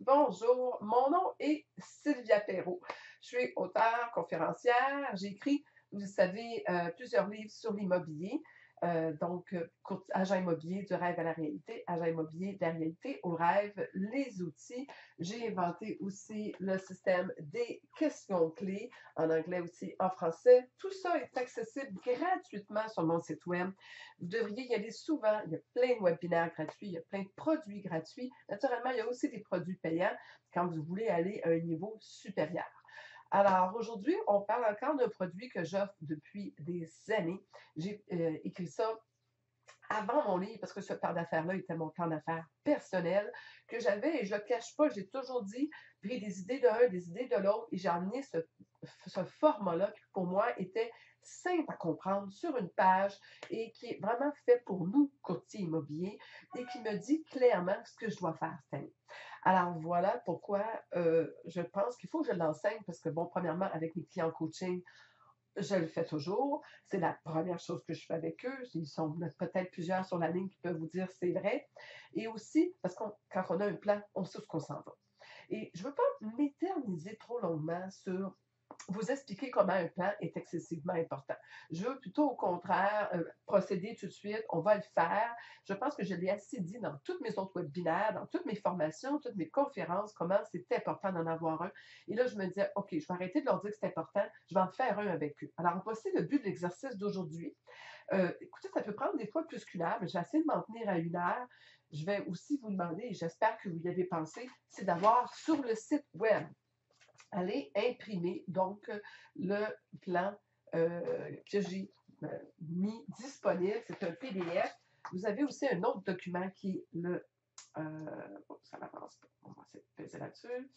Bonjour, mon nom est Sylvia Perrault. Je suis auteure, conférencière. J'ai écrit, vous le savez, plusieurs livres sur l'immobilier. Agent immobilier du rêve à la réalité, agent immobilier de la réalité au rêve, les outils. J'ai inventé aussi le système des questions clés, en anglais aussi en français. Tout ça est accessible gratuitement sur mon site web. Vous devriez y aller souvent. Il y a plein de webinaires gratuits, il y a plein de produits gratuits. Naturellement, il y a aussi des produits payants quand vous voulez aller à un niveau supérieur. Alors, aujourd'hui, on parle encore d'un produit que j'offre depuis des années. J'ai écrit ça avant mon livre, parce que ce plan d'affaires-là était mon plan d'affaires personnel que j'avais, et je ne le cache pas, j'ai toujours dit, pris des idées de l'un, des idées de l'autre, et j'ai amené ce format-là qui, pour moi, était simple à comprendre sur une page et qui est vraiment fait pour nous, courtiers immobiliers, et qui me dit clairement ce que je dois faire cette année. Alors voilà pourquoi je pense qu'il faut que je l'enseigne, parce que, bon, premièrement, avec mes clients en coaching, je le fais toujours. C'est la première chose que je fais avec eux. Ils sont peut-être plusieurs sur la ligne qui peuvent vous dire c'est vrai. Et aussi, parce que quand on a un plan, on sait où ce qu'on s'en va. Et je ne veux pas m'éterniser trop longuement sur vous expliquer comment un plan est excessivement important. Je veux plutôt, au contraire, procéder tout de suite. On va le faire. Je pense que je l'ai assez dit dans tous mes autres webinaires, dans toutes mes formations, toutes mes conférences, comment c'est important d'en avoir un. Et là, je me disais, OK, je vais arrêter de leur dire que c'est important. Je vais en faire un avec eux. Alors, voici le but de l'exercice d'aujourd'hui. Écoutez, ça peut prendre des fois plus qu'une heure, mais je vais essayer de m'en tenir à une heure. Je vais aussi vous demander, et j'espère que vous y avez pensé, c'est d'avoir sur le site web, allez imprimer donc le plan que j'ai mis disponible. C'est un PDF. Vous avez aussi un autre document qui est ça n'avance pas. On va essayer de peser là-dessus.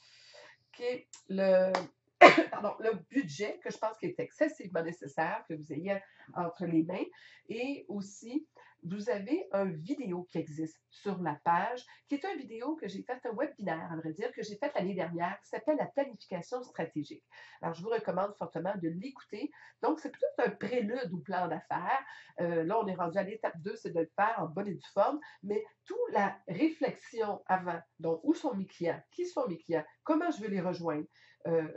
Qui est le budget que je pense qu'il est excessivement nécessaire que vous ayez entre les mains. Et aussi, vous avez un vidéo qui existe sur la page, qui est une vidéo que j'ai faite, un webinaire, à vrai dire, que j'ai fait l'année dernière, qui s'appelle la planification stratégique. Alors, je vous recommande fortement de l'écouter. Donc, c'est plutôt un prélude au plan d'affaires. Là, on est rendu à l'étape 2, c'est de le faire en bonne et due forme, mais toute la réflexion avant, donc, où sont mes clients, qui sont mes clients, comment je veux les rejoindre, euh,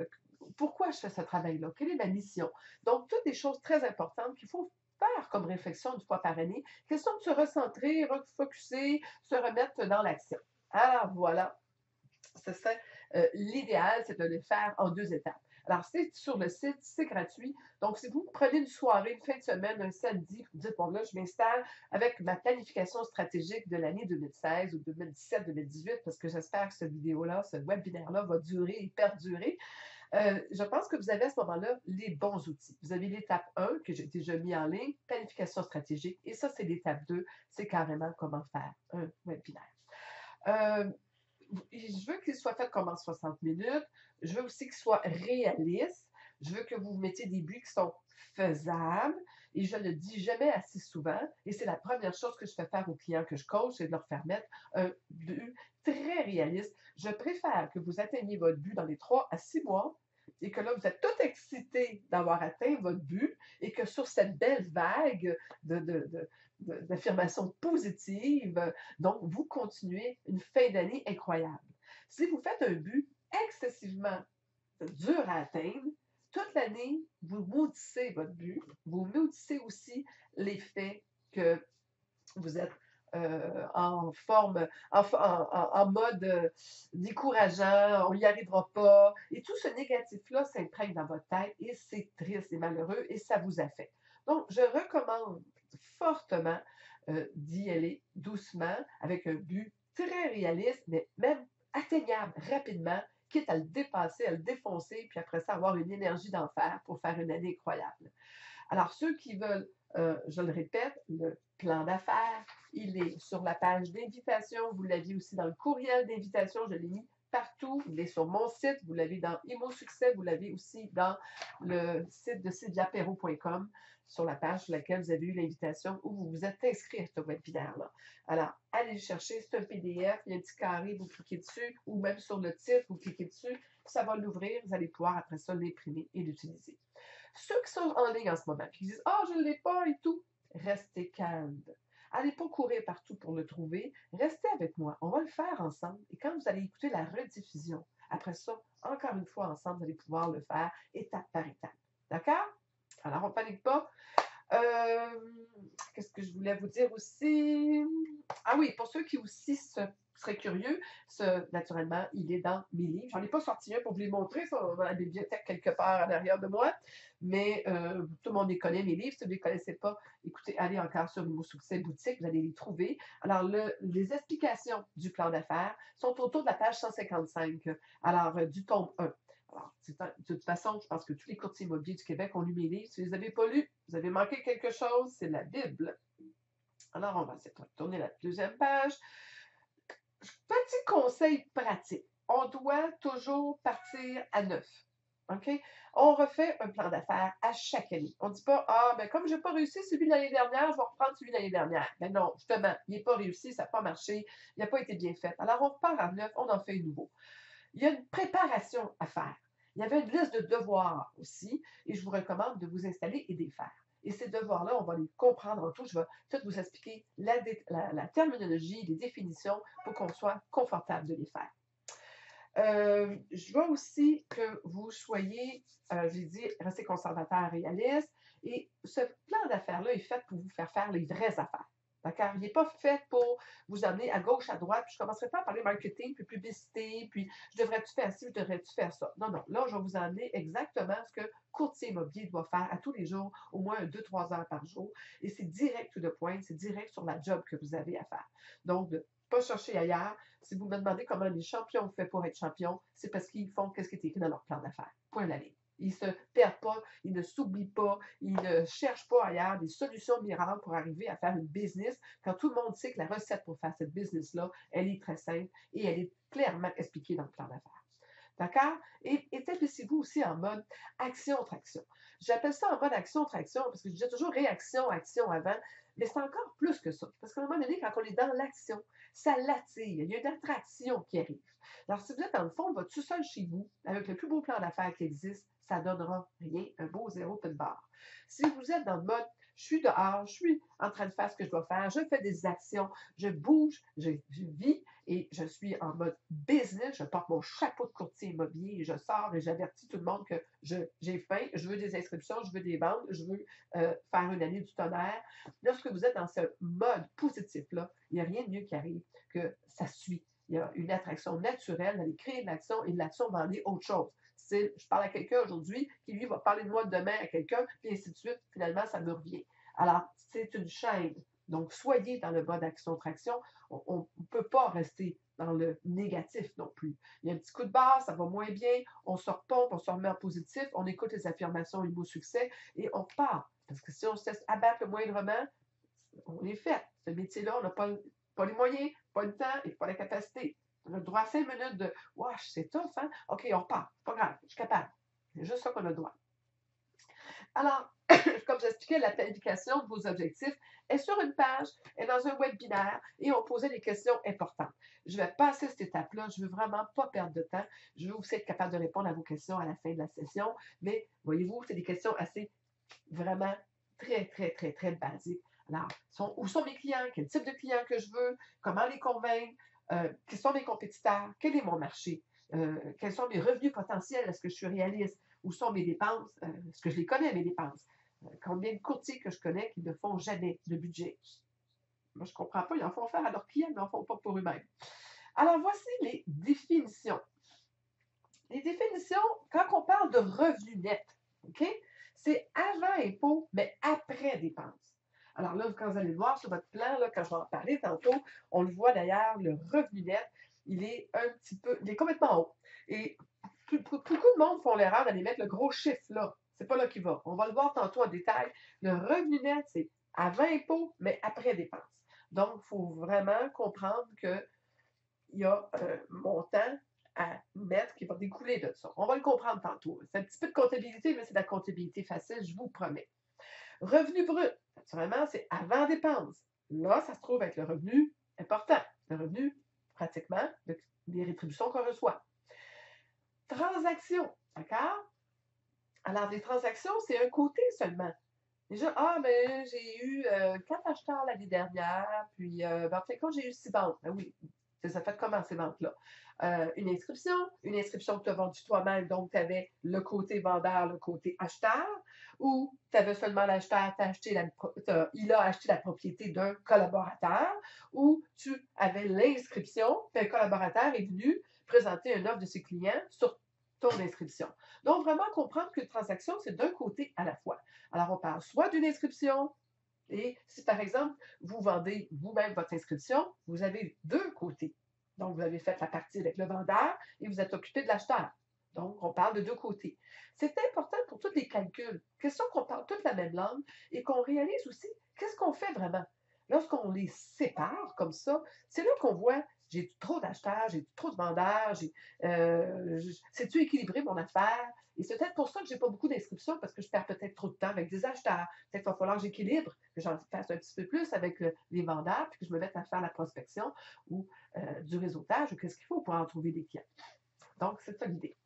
pourquoi je fais ce travail-là, quelle est ma mission. Donc, toutes des choses très importantes qu'il faut faire comme réflexion une fois par année. Question de se recentrer, refocuser, se remettre dans l'action. Alors, voilà, ce serait l'idéal, c'est de le faire en 2 étapes. Alors, c'est sur le site, c'est gratuit. Donc, si vous prenez une soirée, une fin de semaine, un samedi, vous dites, bon, là, je m'installe avec ma planification stratégique de l'année 2016 ou 2017-2018, parce que j'espère que cette vidéo-là, ce webinaire-là va durer et perdurer. Je pense que vous avez à ce moment-là les bons outils. Vous avez l'étape 1 que j'ai déjà mis en ligne, planification stratégique. Et ça, c'est l'étape 2, c'est carrément comment faire un webinaire. Euh, je veux qu'il soit fait comme en 60 minutes. Je veux aussi qu'il soit réaliste. Je veux que vous mettiez des buts qui sont faisables. Et je ne le dis jamais assez souvent. Et c'est la première chose que je fais faire aux clients que je coach, c'est de leur faire mettre un but très réaliste. Je préfère que vous atteigniez votre but dans les 3 à 6 mois et que là, vous êtes tout excité d'avoir atteint votre but et que sur cette belle vague d'affirmations positives, donc vous continuez une fin d'année incroyable. Si vous faites un but excessivement dur à atteindre, toute l'année, vous maudissez votre but, vous maudissez aussi l'effet que vous êtes en forme, en mode décourageant, on n'y arrivera pas. Et tout ce négatif-là s'imprègne dans votre tête et c'est triste et malheureux et ça vous affecte. Donc, je recommande fortement d'y aller doucement avec un but très réaliste, mais même atteignable rapidement, quitte à le dépasser, à le défoncer, puis après ça, avoir une énergie d'enfer pour faire une année incroyable. Alors, ceux qui veulent, je le répète, le plan d'affaires, il est sur la page d'invitation. Vous l'avez aussi dans le courriel d'invitation. Je l'ai mis partout. Il est sur mon site. Vous l'avez dans Imo Succès. Vous l'avez aussi dans le site de sylviaperrault.com sur la page sur laquelle vous avez eu l'invitation où vous vous êtes inscrit à ce webinaire-là. Alors, allez le chercher. C'est un PDF. Il y a un petit carré. Vous cliquez dessus ou même sur le titre, vous cliquez dessus. Ça va l'ouvrir. Vous allez pouvoir après ça l'imprimer et l'utiliser. Ceux qui sont en ligne en ce moment, qui disent « Ah, je ne l'ai pas et tout », restez calme. Allez pas courir partout pour le trouver. Restez avec moi. On va le faire ensemble. Et quand vous allez écouter la rediffusion, après ça, encore une fois ensemble, vous allez pouvoir le faire étape par étape. D'accord? Alors, on ne panique pas. Qu'est-ce que je voulais vous dire aussi? Ah oui, pour ceux qui aussi seraient curieux, naturellement, il est dans mes livres. J'en ai pas sorti un pour vous les montrer, ça, dans la bibliothèque quelque part en arrière de moi, mais tout le monde les connaît, mes livres. Si vous ne les connaissez pas, écoutez, allez encore sur Mot Succès Boutique, vous allez les trouver. Alors, les explications du plan d'affaires sont autour de la page 155, alors du tome 1. Alors, de toute façon, je pense que tous les courtiers immobiliers du Québec ont lu mes livres. Si vous ne les avez pas lus, vous avez manqué quelque chose, c'est la Bible. Alors, on va essayer de tourner la deuxième page. Petit conseil pratique. On doit toujours partir à neuf. OK? On refait un plan d'affaires à chaque année. On ne dit pas, ah, ben comme je n'ai pas réussi celui de l'année dernière, je vais reprendre celui de l'année dernière. Mais non, justement, il n'est pas réussi, ça n'a pas marché, il n'a pas été bien fait. Alors, on repart à neuf, on en fait un nouveau. Il y a une préparation à faire. Il y avait une liste de devoirs aussi, et je vous recommande de vous installer et de les faire. Et ces devoirs-là, on va les comprendre en tout. Je vais tout vous expliquer la terminologie, les définitions pour qu'on soit confortable de les faire. Je veux aussi que vous soyez, j'ai dit, restez conservateur réaliste. Et ce plan d'affaires-là est fait pour vous faire les vraies affaires. D'accord? Il n'est pas fait pour vous amener à gauche, à droite, puis je ne commencerai pas à parler marketing, puis publicité, puis je devrais-tu faire ci, je devrais-tu faire ça. Non, non. Là, je vais vous emmener exactement ce que courtier immobilier doit faire à tous les jours, au moins 2-3 heures par jour. Et c'est direct to the point, c'est direct sur la job que vous avez à faire. Donc, de ne pas chercher ailleurs. Si vous me demandez comment les champions font pour être champions, c'est parce qu'ils font ce qui est écrit dans leur plan d'affaires. Point la ligne. Ils ne se perdent pas, ils ne s'oublient pas, ils ne cherchent pas ailleurs des solutions miracles pour arriver à faire une business quand tout le monde sait que la recette pour faire cette business-là, elle est très simple et elle est clairement expliquée dans le plan d'affaires. D'accord? Et établissez-vous aussi en mode action-traction. J'appelle ça en mode action-traction parce que je disais toujours réaction-action avant, mais c'est encore plus que ça. Parce qu'à un moment donné, quand on est dans l'action, ça l'attire. Il y a une attraction qui arrive. Alors, si vous êtes dans le fond de votre sous-sol chez vous, avec le plus beau plan d'affaires qui existe, ça ne donnera rien, un beau zéro peu de barre. Si vous êtes dans le mode, je suis dehors, je suis en train de faire ce que je dois faire, je fais des actions, je bouge, je vis et je suis en mode business, je porte mon chapeau de courtier immobilier et je sors et j'avertis tout le monde que j'ai faim, je veux des inscriptions, je veux des ventes, je veux faire une année du tonnerre. Lorsque vous êtes dans ce mode positif-là, il n'y a rien de mieux qui arrive que ça suit. Il y a une attraction naturelle, d'aller créer de l'action et de l'action va aller autre chose. Je parle à quelqu'un aujourd'hui qui, lui, va parler de moi demain à quelqu'un, puis ainsi de suite. Finalement, ça me revient. Alors, c'est une chaîne. Donc, soyez dans le mode action-traction. On ne peut pas rester dans le négatif non plus. Il y a un petit coup de barre, ça va moins bien, on se repompe, on se remet en positif, on écoute les affirmations et le mot succès et on repart. Parce que si on se laisse abattre le moindrement, on est fait. Ce métier-là, on n'a pas les moyens, pas le temps et pas la capacité. On a le droit à 5 minutes de wesh, c'est tough, hein? OK, on repart. Pas grave, je suis capable. C'est juste ça qu'on a le droit. Alors, comme j'expliquais, la planification de vos objectifs est sur une page, est dans un webinaire et on posait des questions importantes. Je vais passer cette étape-là. Je ne veux vraiment pas perdre de temps. Je veux aussi être capable de répondre à vos questions à la fin de la session. Mais voyez-vous, c'est des questions assez vraiment très, très, très, très basiques. Alors, où sont mes clients? Quel type de clients que je veux? Comment les convaincre? Qui sont mes compétiteurs? Quel est mon marché? Quels sont mes revenus potentiels? Est-ce que je suis réaliste? Où sont mes dépenses? Est-ce que je les connais, mes dépenses? Combien de courtiers que je connais qui ne font jamais de budget? Moi, je ne comprends pas. Ils en font faire à leurs clients, mais ils n'en font pas pour eux-mêmes. Alors, voici les définitions. Les définitions, quand on parle de revenus nets, OK? C'est avant impôt, mais après dépenses. Alors là, quand vous allez le voir sur votre plan, là, quand je vais en parler tantôt, on le voit d'ailleurs, le revenu net, il est complètement haut. Et beaucoup de monde font l'erreur d'aller mettre le gros chiffre là. C'est pas là qu'il va. On va le voir tantôt en détail. Le revenu net, c'est avant impôt, mais après dépenses. Donc, il faut vraiment comprendre qu'il y a un montant à mettre qui va découler de ça. On va le comprendre tantôt. C'est un petit peu de comptabilité, mais c'est de la comptabilité facile, je vous promets. Revenu brut, naturellement, c'est avant dépenses. Là, ça se trouve avec le revenu important, le revenu pratiquement des rétributions qu'on reçoit. Transactions, d'accord? Alors, les transactions, c'est un côté seulement. Ah, mais j'ai eu 4 acheteurs l'année dernière, puis ben, en fait, quand j'ai eu 6 ventes, ben oui, ça fait comment ces ventes-là? Une inscription que tu as vendue toi-même, donc tu avais le côté vendeur, le côté acheteur, ou tu avais seulement l'acheteur, il a acheté la propriété d'un collaborateur, ou tu avais l'inscription, puis un collaborateur est venu présenter une offre de ses clients sur ton inscription. Donc, vraiment comprendre qu'une transaction, c'est d'un côté à la fois. Alors, on parle soit d'une inscription, et si par exemple, vous vendez vous-même votre inscription, vous avez deux côtés. Donc, vous avez fait la partie avec le vendeur et vous êtes occupé de l'acheteur. Donc, on parle de deux côtés. C'est important pour tous les calculs. Question qu'on parle toute la même langue et qu'on réalise aussi qu'est-ce qu'on fait vraiment. Lorsqu'on les sépare comme ça, c'est là qu'on voit j'ai trop d'acheteurs, j'ai trop de vendeurs, c'est-tu équilibré mon affaire? Et c'est peut-être pour ça que j'ai pas beaucoup d'inscriptions parce que je perds peut-être trop de temps avec des acheteurs. Peut-être qu'il va falloir que j'équilibre, que j'en fasse un petit peu plus avec les vendeurs, puis que je me mette à faire la prospection ou du réseautage ou qu'est-ce qu'il faut pour en trouver des clients. Donc, c'est ça l'idée.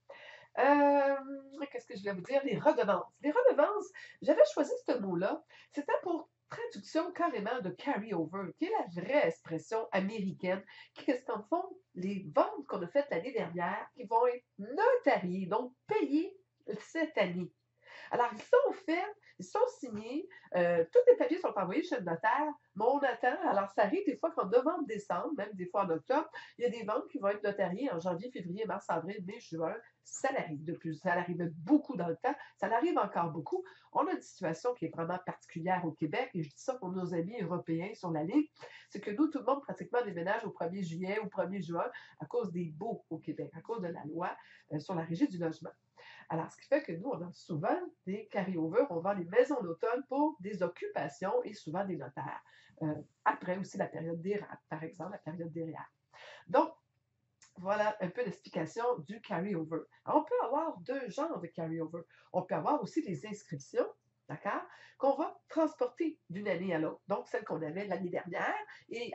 Qu'est-ce que je vais vous dire? Les redevances. Les redevances, j'avais choisi ce mot-là. C'était pour traduction carrément de carry-over, qui est la vraie expression américaine, qui est en fond les ventes qu'on a faites l'année dernière, qui vont être notariées, donc payées cette année. Alors, ils sont faits, ils sont signés, tous les papiers sont envoyés chez le notaire, mais on attend. Alors, ça arrive des fois qu'en novembre, décembre, même des fois en octobre, il y a des ventes qui vont être notariées en janvier, février, mars, avril, mai, juin. Ça l'arrive de plus. Ça l'arrivait beaucoup dans le temps. Ça l'arrive encore beaucoup. On a une situation qui est vraiment particulière au Québec, et je dis ça pour nos amis européens sur la ligne, c'est que nous, tout le monde pratiquement déménage au 1er juillet, au 1er juin, à cause des baux au Québec, à cause de la loi sur la régie du logement. Alors, ce qui fait que nous, on a souvent des carry-over, on vend les maisons d'automne pour des occupations et souvent des notaires. Après aussi la période des RAP, par exemple, la période des REER. Donc, voilà un peu l'explication du carry-over. On peut avoir deux genres de carry-over. On peut avoir aussi les inscriptions, d'accord, qu'on va transporter d'une année à l'autre. Donc, celle qu'on avait l'année dernière et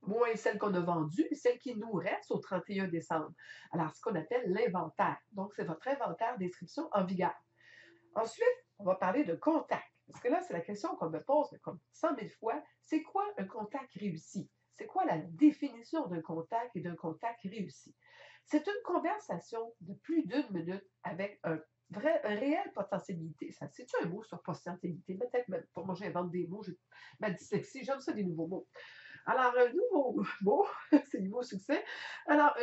moins celle qu'on a vendue, et celle qui nous reste au 31 décembre. Alors, ce qu'on appelle l'inventaire. Donc, c'est votre inventaire d'inscription en vigueur. Ensuite, on va parler de contact. Parce que là, c'est la question qu'on me pose comme 100 000 fois. C'est quoi un contact réussi? C'est quoi la définition d'un contact et d'un contact réussi? C'est une conversation de plus d'une minute avec un réel potentialité. Ça, c'est-tu un mot sur potentialité? Peut-être même pas. Moi, j'invente des mots. Ma dyslexie, j'aime ça des nouveaux mots. Alors, un nouveau mot, c'est le nouveau succès. Alors,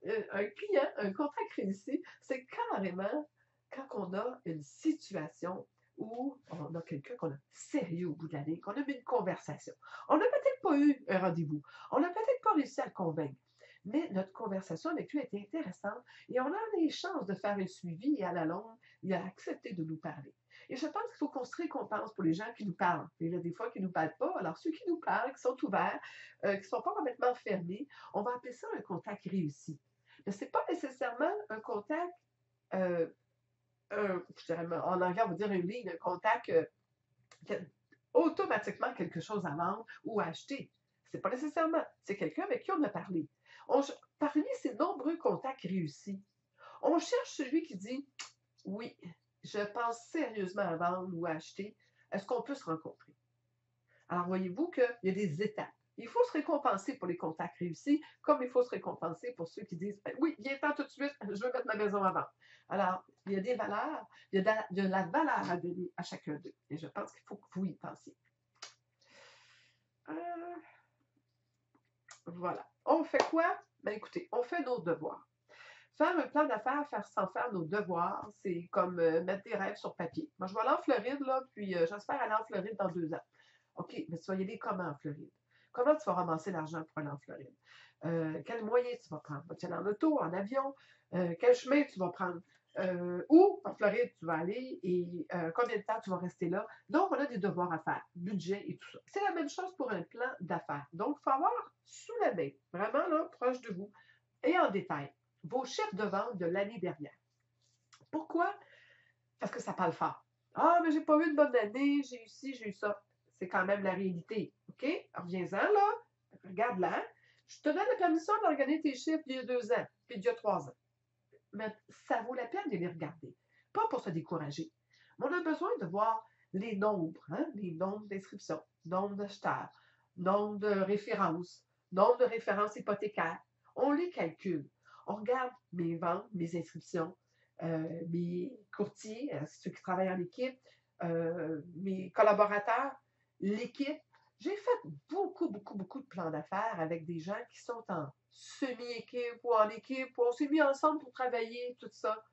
un client, un contact réussi, c'est carrément quand on a une situation où on a quelqu'un qu'on a sérieux au bout de l'année, qu'on a eu une conversation. On n'a peut-être pas eu un rendez-vous. On n'a peut-être pas réussi à le convaincre. Mais notre conversation avec lui était intéressante et on a les chances de faire un suivi et à la longue, il a accepté de nous parler. Et je pense qu'il faut qu'on se récompense pour les gens qui nous parlent. Il y a des fois qui ne nous parlent pas. Alors, ceux qui nous parlent, qui sont ouverts, qui ne sont pas complètement fermés, on va appeler ça un contact réussi. Mais ce n'est pas nécessairement un contact, je dirais, en anglais, on va dire une ligne, un contact qui a automatiquement quelque chose à vendre ou à acheter. Ce n'est pas nécessairement. C'est quelqu'un avec qui on a parlé. Parmi ces nombreux contacts réussis, on cherche celui qui dit oui, je pense sérieusement à vendre ou à acheter. Est-ce qu'on peut se rencontrer? Alors, voyez-vous qu'il y a des étapes. Il faut se récompenser pour les contacts réussis, comme il faut se récompenser pour ceux qui disent oui, viens-t'en tout de suite, je veux mettre ma maison à vendre. Alors, il y a des valeurs, il y a de la valeur à donner à chacun d'eux. Et je pense qu'il faut que vous y pensiez. Voilà. On fait quoi? Ben écoutez, on fait nos devoirs. Faire un plan d'affaires, faire sans faire nos devoirs, c'est comme mettre des rêves sur papier. Moi, je vais aller en Floride, là, puis j'espère aller en Floride dans 2 ans. OK, mais tu vas y aller comment en Floride? Comment tu vas ramasser l'argent pour aller en Floride? Quel moyen tu vas prendre? Vas-tu aller en auto, en avion? Quel chemin tu vas prendre? Où en Floride tu vas aller et combien de temps tu vas rester là? Donc, on a des devoirs à faire, budget et tout ça. C'est la même chose pour un plan d'affaires. Donc, il faut avoir sous la main, vraiment là, proche de vous, et en détail, vos chiffres de vente de l'année dernière. Pourquoi? Parce que ça parle fort. Ah, mais j'ai pas eu de bonne année, j'ai eu ci, j'ai eu ça. C'est quand même la réalité. OK? Reviens-en, là. Regarde-la. Je te donne la permission de regarder tes chiffres d'il y a 2 ans, puis d'il y a 3 ans. Mais ça vaut la peine de les regarder. Pas pour se décourager. Mais on a besoin de voir les nombres, hein, les nombres d'inscriptions, nombre d'acheteurs, nombre de références hypothécaires. On les calcule. On regarde mes ventes, mes inscriptions, mes courtiers, ceux qui travaillent en équipe, mes collaborateurs, l'équipe. J'ai fait beaucoup, beaucoup, beaucoup de plans d'affaires avec des gens qui sont en semi-équipe ou en équipe, où on s'est mis ensemble pour travailler, tout ça.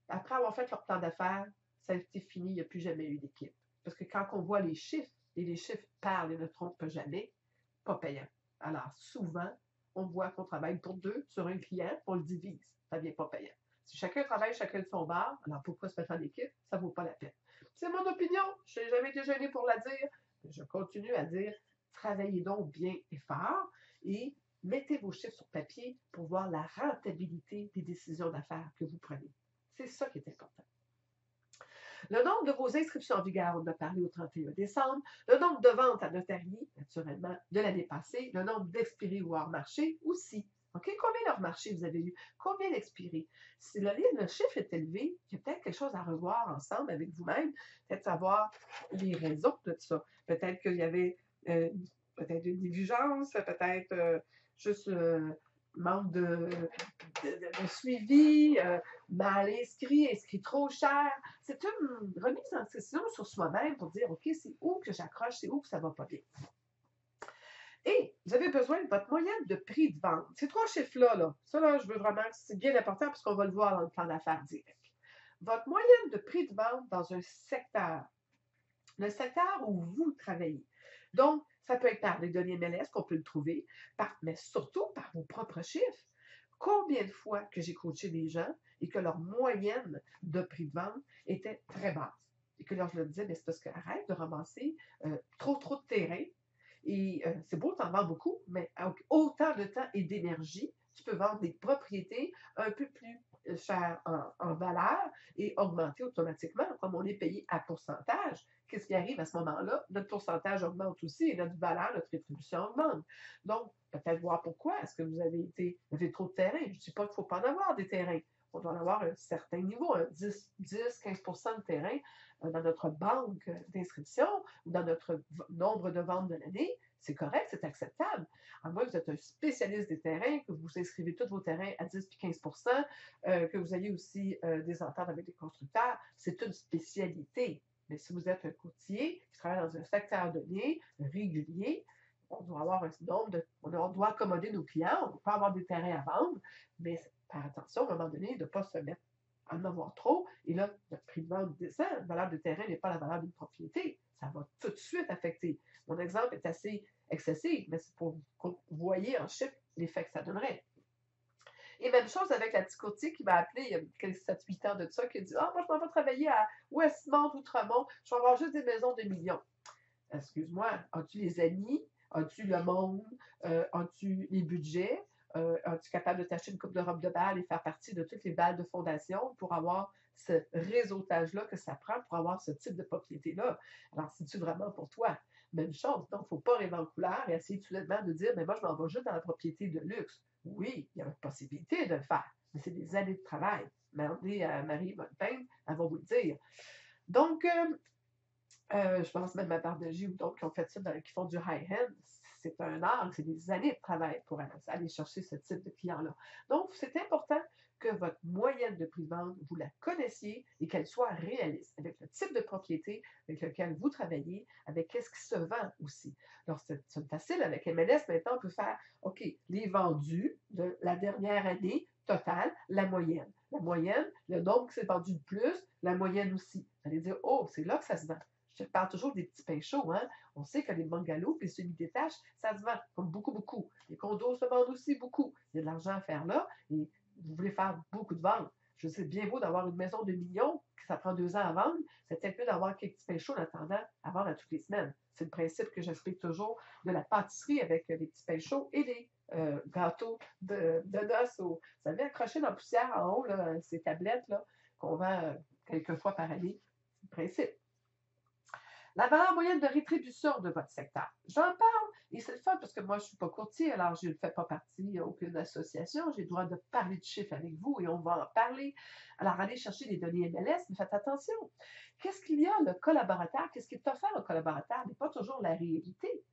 Après avoir fait leur plan d'affaires, ça a été fini, il n'y a plus jamais eu d'équipe. Parce que quand on voit les chiffres, et les chiffres parlent et ne trompent jamais, pas payant. Alors, souvent, on voit qu'on travaille pour deux sur un client, on le divise. Ça ne devient pas payant. Si chacun travaille chacun de son bar, alors pourquoi se mettre en équipe? Ça ne vaut pas la peine. C'est mon opinion. Je n'ai jamais été gênée pour la dire. Mais je continue à dire, travaillez donc bien et fort et mettez vos chiffres sur papier pour voir la rentabilité des décisions d'affaires que vous prenez. C'est ça qui est important. Le nombre de vos inscriptions en vigueur, on en a parlé au 31 décembre. Le nombre de ventes à notarié, naturellement, de l'année passée. Le nombre d'expirés ou hors marché aussi. OK? Combien d'hors marché vous avez eu? Combien d'expirés? Si le chiffre est élevé, il y a peut-être quelque chose à revoir ensemble avec vous-même. Peut-être savoir les raisons de ça. Peut-être qu'il y avait peut-être une négligence, peut-être juste manque de suivi, mal inscrit trop cher. C'est une remise en question sur soi-même pour dire, OK, c'est où que j'accroche, c'est où que ça va pas bien. Et vous avez besoin de votre moyenne de prix de vente. Ces trois chiffres-là, ça, là, je veux vraiment, c'est bien important parce qu'on va le voir dans le plan d'affaires direct. Votre moyenne de prix de vente dans un secteur, le secteur où vous travaillez. Donc, ça peut être par les données MLS qu'on peut le trouver, mais surtout par vos propres chiffres. Combien de fois que j'ai coaché des gens et que leur moyenne de prix de vente était très basse. Et que là, je leur disais, mais c'est parce que arrête de ramasser trop de terrain. Et c'est beau, tu en vends beaucoup, mais avec autant de temps et d'énergie, tu peux vendre des propriétés un peu plus chères en valeur et augmenter automatiquement, comme on est payé à pourcentage. Qu'est-ce qui arrive à ce moment-là? Notre pourcentage augmente aussi et notre valeur, notre rétribution augmente. Donc, peut-être voir pourquoi. Est-ce que vous avez trop de terrain? Je ne dis pas qu'il ne faut pas en avoir des terrains. On doit en avoir un certain niveau, 10-15% de terrain dans notre banque d'inscription ou dans notre nombre de ventes de l'année. C'est correct, c'est acceptable. À moins que vous êtes un spécialiste des terrains, que vous inscrivez tous vos terrains à 10 puis 15 que vous ayez aussi des ententes avec des constructeurs, c'est une spécialité. Mais si vous êtes un courtier qui travaille dans un secteur donné, régulier, on doit avoir un nombre on doit accommoder nos clients, on ne peut pas avoir des terrains à vendre, mais faire attention à un moment donné de ne pas se mettre à en avoir trop. Et là, notre prix de vente descend. La valeur de terrain n'est pas la valeur d'une propriété. Ça va tout de suite affecter. Mon exemple est assez excessif, mais c'est pour que vous voyez en chiffres l'effet que ça donnerait. Et même chose avec la petite courtier qui m'a appelé il y a quelques 7-8 ans de ça, qui a dit, moi, je m'en vais travailler à Westmont, Outremont, je vais avoir juste des maisons de millions. Excuse-moi, as-tu les amis? As-tu le monde? As-tu les budgets? Es-tu capable de t'acheter une coupe de robe de bal et faire partie de toutes les balles de fondation pour avoir ce réseautage-là que ça prend pour avoir ce type de propriété-là? Alors, c'est-tu vraiment pour toi? Même chose. Donc, il ne faut pas rêver en couleur et essayer tout simplement de dire, mais moi, je m'en vais juste dans la propriété de luxe. Oui, il y a une possibilité de le faire, mais c'est des années de travail. Demandez à Marie Montaigne, elle va vous le dire. Donc, je pense même à Bardagie ou d'autres qui ont fait ça, qui font du high-end. C'est un art, c'est des années de travail pour aller chercher ce type de client-là. Donc, c'est important que votre moyenne de prix de vente, vous la connaissiez et qu'elle soit réaliste avec le type de propriété avec lequel vous travaillez, avec qu'est-ce qui se vend aussi. Alors, c'est facile avec MLS. Maintenant, on peut faire, OK, les vendus de la dernière année totale, la moyenne. La moyenne, le nombre qui s'est vendu de plus, la moyenne aussi. Vous allez dire, oh, c'est là que ça se vend. Je parle toujours des petits pains chauds, hein? On sait que les bungalows et les semi-détaches, ça se vend comme beaucoup, beaucoup. Les condos se vendent aussi beaucoup. Il y a de l'argent à faire là et vous voulez faire beaucoup de ventes. Je sais bien beau d'avoir une maison de millions, que ça prend 2 ans à vendre, c'est peut-être mieux d'avoir quelques petits pains chauds en attendant à vendre à toutes les semaines. C'est le principe que j'explique toujours de la pâtisserie avec les petits pains chauds et les gâteaux de noces. Vous savez, accrochés dans la poussière en haut, là, ces tablettes là, qu'on vend quelques fois par année. C'est le principe. La valeur moyenne de rétribution de votre secteur. J'en parle et c'est le fun parce que moi, je ne suis pas courtier, alors je ne fais pas partie d'aucune association. J'ai le droit de parler de chiffres avec vous et on va en parler. Alors, allez chercher des données MLS, mais faites attention. Qu'est-ce qu'il y a, le collaborateur? Qu'est-ce qui est offert au collaborateur n'est pas toujours la réalité.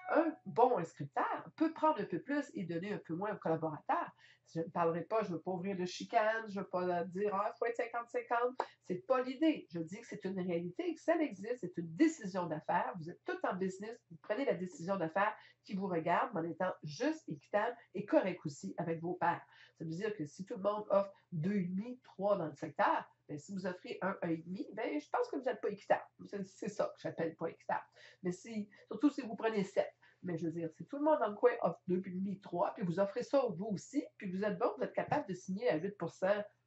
Un bon inscripteur peut prendre un peu plus et donner un peu moins au collaborateur. Je ne parlerai pas, je ne veux pas ouvrir de chicane, je ne veux pas dire il faut être 50-50. Ce n'est pas l'idée. Je dis que c'est une réalité, que ça existe, c'est une décision d'affaires. Vous êtes tout en business, vous prenez la décision d'affaires qui vous regarde en étant juste, équitable et correct aussi avec vos pairs. Ça veut dire que si tout le monde offre 2,5, 3 dans le secteur, bien, si vous offrez 1,5, bien, je pense que vous n'êtes pas équitable. C'est ça que j'appelle pas équitable. Mais surtout si vous prenez 7. Mais je veux dire, si tout le monde dans le coin offre 2,5, 3, puis vous offrez ça vous aussi, puis vous êtes bon, vous êtes capable de signer à 8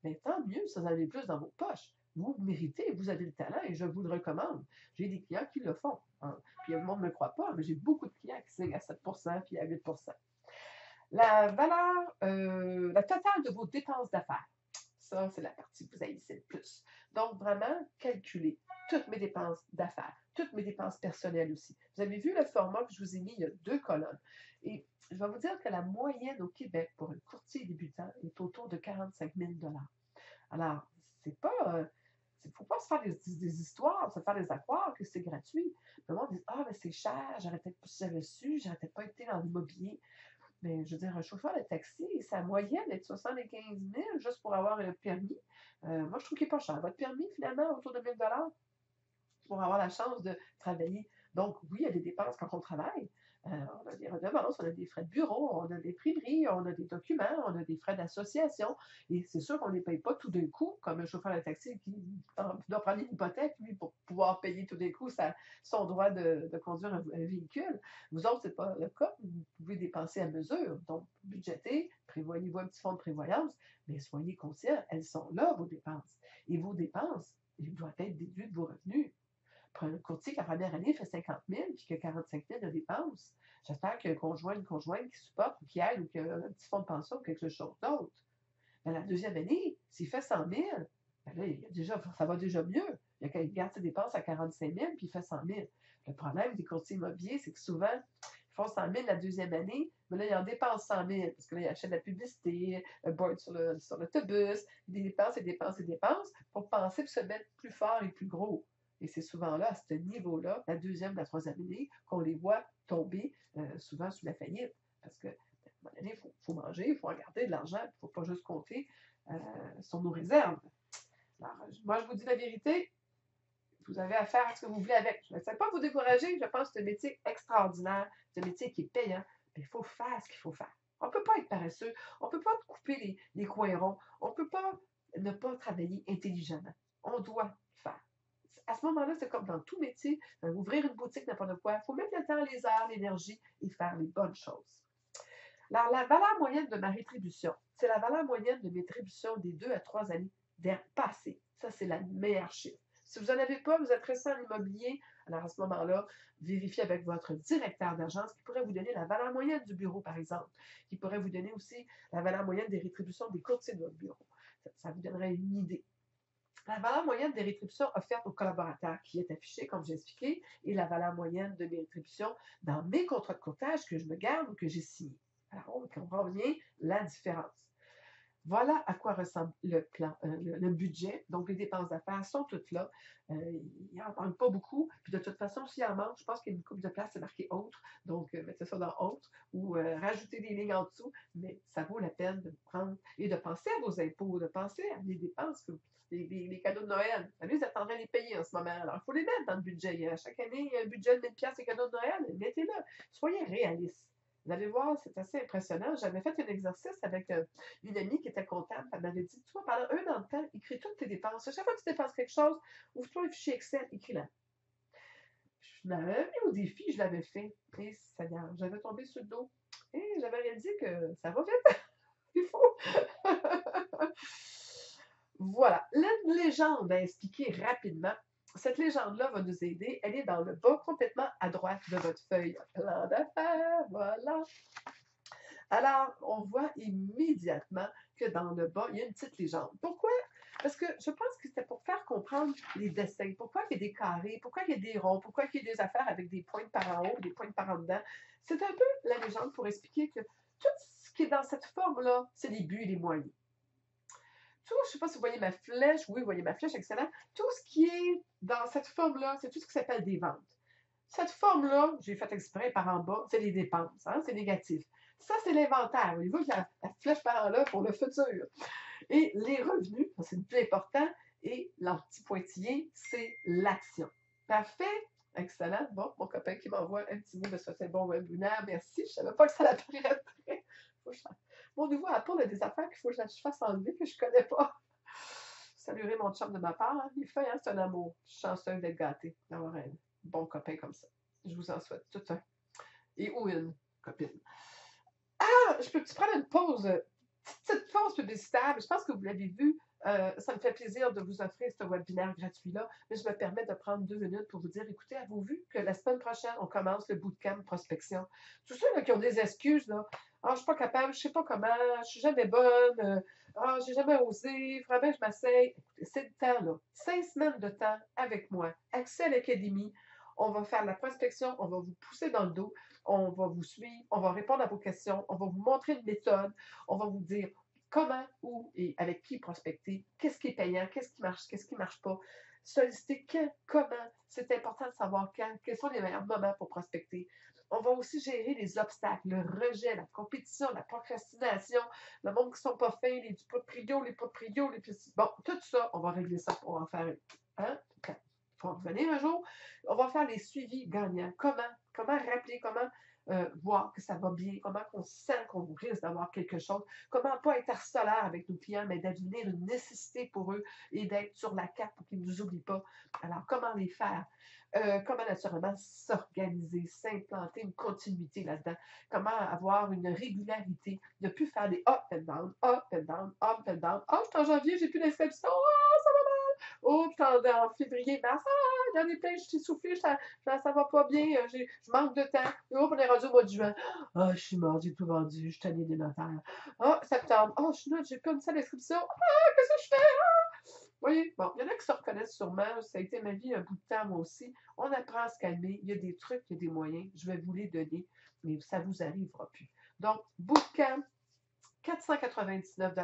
bien, tant mieux, ça vous en avez plus dans vos poches. Vous méritez, vous avez le talent et je vous le recommande. J'ai des clients qui le font. Hein. Puis le monde ne me croit pas, mais j'ai beaucoup de clients qui signent à 7 puis à 8 La valeur, la totale de vos dépenses d'affaires. Ça, c'est la partie que vous haïssez le plus. Donc, vraiment, calculez toutes mes dépenses d'affaires, toutes mes dépenses personnelles aussi. Vous avez vu le format que je vous ai mis, il y a 2 colonnes. Et je vais vous dire que la moyenne au Québec pour un courtier débutant est autour de 45 000 Alors, c'est pas. Il ne faut pas se faire des histoires, se faire des accroires que c'est gratuit. Le monde dit ah, mais c'est cher, j'aurais peut-être si j'avais su, j'aurais peut-être pas été dans l'immobilier. Mais je veux dire, un chauffeur de taxi, sa moyenne est de 75 000 juste pour avoir un permis. Moi, je trouve qu'il n'est pas cher. Votre permis, finalement, autour de 1 000 pour avoir la chance de travailler. Donc, oui, il y a des dépenses quand on travaille. On a des redevances, on a des frais de bureau, on a des primeries, on a des documents, on a des frais d'association. Et c'est sûr qu'on ne les paye pas tout d'un coup, comme un chauffeur de taxi qui doit prendre une hypothèque, lui, pour pouvoir payer tout d'un coup son droit de conduire un véhicule. Vous autres, ce n'est pas le cas. Vous pouvez dépenser à mesure. Donc, budgétez, prévoyez-vous un petit fonds de prévoyance, mais soyez conscients, elles sont là, vos dépenses. Et vos dépenses, elles doivent être déduites de vos revenus. Pour un courtier qui, la première année, fait 50 000 puis qui a 45 000 de dépenses, j'espère qu'il y a un conjoint, une conjointe qui supporte ou qui aide ou qui a un petit fonds de pension ou quelque chose d'autre. Mais la deuxième année, s'il fait 100 000, ben là, ça va déjà mieux. Il garde ses dépenses à 45 000 puis il fait 100 000. Le problème des courtiers immobiliers, c'est que souvent, ils font 100 000 la deuxième année, mais là, ils en dépensent 100 000 parce que là, ils achètent de la publicité, un board sur l'autobus, des dépenses et dépenses et dépenses pour penser pour se mettre plus fort et plus gros. Et c'est souvent là, à ce niveau-là, la deuxième, la troisième année, qu'on les voit tomber souvent sous la faillite. Parce que, à un moment donné, il faut manger, il faut en garder de l'argent, il ne faut pas juste compter sur nos réserves. Alors, moi, je vous dis la vérité, vous avez à faire ce que vous voulez avec. Je ne sais pas vous décourager, je pense que c'est un métier extraordinaire, c'est un métier qui est payant, mais il faut faire ce qu'il faut faire. On ne peut pas être paresseux, on ne peut pas couper les coins ronds, on ne peut pas ne pas travailler intelligemment. On doit faire. À ce moment-là, c'est comme dans tout métier, ouvrir une boutique, n'importe quoi, il faut mettre le temps, les heures, l'énergie et faire les bonnes choses. Alors, la valeur moyenne de ma rétribution, c'est la valeur moyenne de mes rétributions des 2 à 3 années passées. Ça, c'est la meilleure chiffre. Si vous n'en avez pas, vous êtes resté en immobilier, alors à ce moment-là, vérifiez avec votre directeur d'agence qui pourrait vous donner la valeur moyenne du bureau, par exemple, qui pourrait vous donner aussi la valeur moyenne des rétributions des courtiers de votre bureau. Ça vous donnerait une idée. La valeur moyenne des rétributions offertes aux collaborateurs qui est affichée, comme j'ai expliqué, et la valeur moyenne de mes rétributions dans mes contrats de courtage que je me garde ou que j'ai signés. Alors, on comprend bien la différence. Voilà à quoi ressemble le plan, le budget. Donc, les dépenses d'affaires sont toutes là. Il n'en manque pas beaucoup. Puis de toute façon, s'il en manque, je pense qu'il y a une coupe de place, c'est marqué autre. Donc, mettez ça dans autre ou rajoutez des lignes en dessous. Mais ça vaut la peine de prendre et de penser à vos impôts, de penser à des dépenses, les cadeaux de Noël. Vous savez, vous êtes en train de les payer en ce moment. Alors, il faut les mettre dans le budget. Chaque année, il y a un budget de 1 000 et cadeaux de Noël. Mettez-le. Soyez réalistes. Vous allez voir, c'est assez impressionnant. J'avais fait un exercice avec une amie qui était comptable. Elle m'avait dit, tu vois, pendant 1 an de temps, écris toutes tes dépenses. À chaque fois que tu dépenses quelque chose, ouvre-toi un fichier Excel, écris-la. Je l'avais mis au défi, je l'avais fait. Et Seigneur, j'avais tombé sur le dos. Et j'avais réalisé que ça va vite. Il faut. Voilà. La légende à expliquer rapidement. Cette légende-là va nous aider. Elle est dans le bas, complètement à droite de votre feuille. Plan d'affaires, voilà. Alors, on voit immédiatement que dans le bas, il y a une petite légende. Pourquoi? Parce que je pense que c'était pour faire comprendre les dessins. Pourquoi il y a des carrés, pourquoi il y a des ronds, pourquoi il y a des affaires avec des pointes par en haut, des pointes par en dedans. C'est un peu la légende pour expliquer que tout ce qui est dans cette forme-là, c'est les buts et les moyens. Tout, je ne sais pas si vous voyez ma flèche. Oui, vous voyez ma flèche, excellent. Tout ce qui est dans cette forme-là, c'est tout ce qui s'appelle des ventes. Cette forme-là, j'ai fait exprès par en bas, c'est les dépenses, hein, c'est négatif. Ça, c'est l'inventaire. Voyez-vous que la flèche par en là pour le futur. Et les revenus, c'est le plus important. Et l'anti pointillé, c'est l'action. Parfait. Excellent. Bon, mon copain qui m'envoie un petit mot de ça, c'est bon webinaire. Merci. Je ne savais pas que ça l'apparaîtrait. Mon nouveau Apple a des affaires qu'il faut que je fasse enlever que je ne connais pas. Saluer mon chum de ma part. Hein. Il fait, hein, c'est un amour. Je suis chanceuse d'être gâtée, d'avoir un bon copain comme ça. Je vous en souhaite tout un. Et ou une copine. Ah, je peux-tu prendre une pause? Petite pause publicitaire. Je pense que vous l'avez vu. Ça me fait plaisir de vous offrir ce webinaire gratuit-là, mais je me permets de prendre 2 minutes pour vous dire, écoutez, avez-vous vu que la semaine prochaine, on commence le bootcamp prospection? Tous ceux là, qui ont des excuses, là, ah, je ne suis pas capable, je ne sais pas comment, je ne suis jamais bonne, ah, j'ai jamais osé, vraiment, je m'asseye. Écoutez, c'est le temps, là. 5 semaines de temps avec moi. Accès à l'académie. On va faire la prospection, on va vous pousser dans le dos, on va vous suivre, on va répondre à vos questions, on va vous montrer une méthode, on va vous dire comment, où et avec qui prospecter, qu'est-ce qui est payant, qu'est-ce qui marche pas, solliciter quand, comment, c'est important de savoir quand, quels sont les meilleurs moments pour prospecter. On va aussi gérer les obstacles, le rejet, la compétition, la procrastination, le monde qui ne sont pas fins, les pas de prio, les pas de prio, les petits. Bon, tout ça, on va régler ça, on va en faire hein? Il faut en revenir un jour. On va faire les suivis gagnants. Comment rappeler, comment voir que ça va bien, comment on sent qu'on risque d'avoir quelque chose, comment pas être harcelaire avec nos clients, mais devenir une nécessité pour eux et d'être sur la carte pour qu'ils ne nous oublient pas. Alors, comment les faire? Comment naturellement s'organiser, s'implanter une continuité là-dedans, comment avoir une régularité, ne plus faire des up and down, up and down, up and down. Ah, je suis en janvier, j'ai plus d'inscription, ah, ça va mal. Oh, je suis en février, mars, ah, j'en ai plein, je suis soufflée, ça va pas bien, je manque de temps. Oh, on est rendu au mois de juin. Ah, je suis morte, j'ai tout vendu, je suis tannée des notaires. Ah, septembre, oh, je suis là, j'ai pas une seule inscription. Ah, qu'est-ce que je fais? Oui, bon, il y en a qui se reconnaissent sûrement. Ça a été ma vie un bout de temps, moi aussi. On apprend à se calmer. Il y a des trucs, il y a des moyens. Je vais vous les donner, mais ça ne vous arrivera plus. Donc, Bootcamp, 499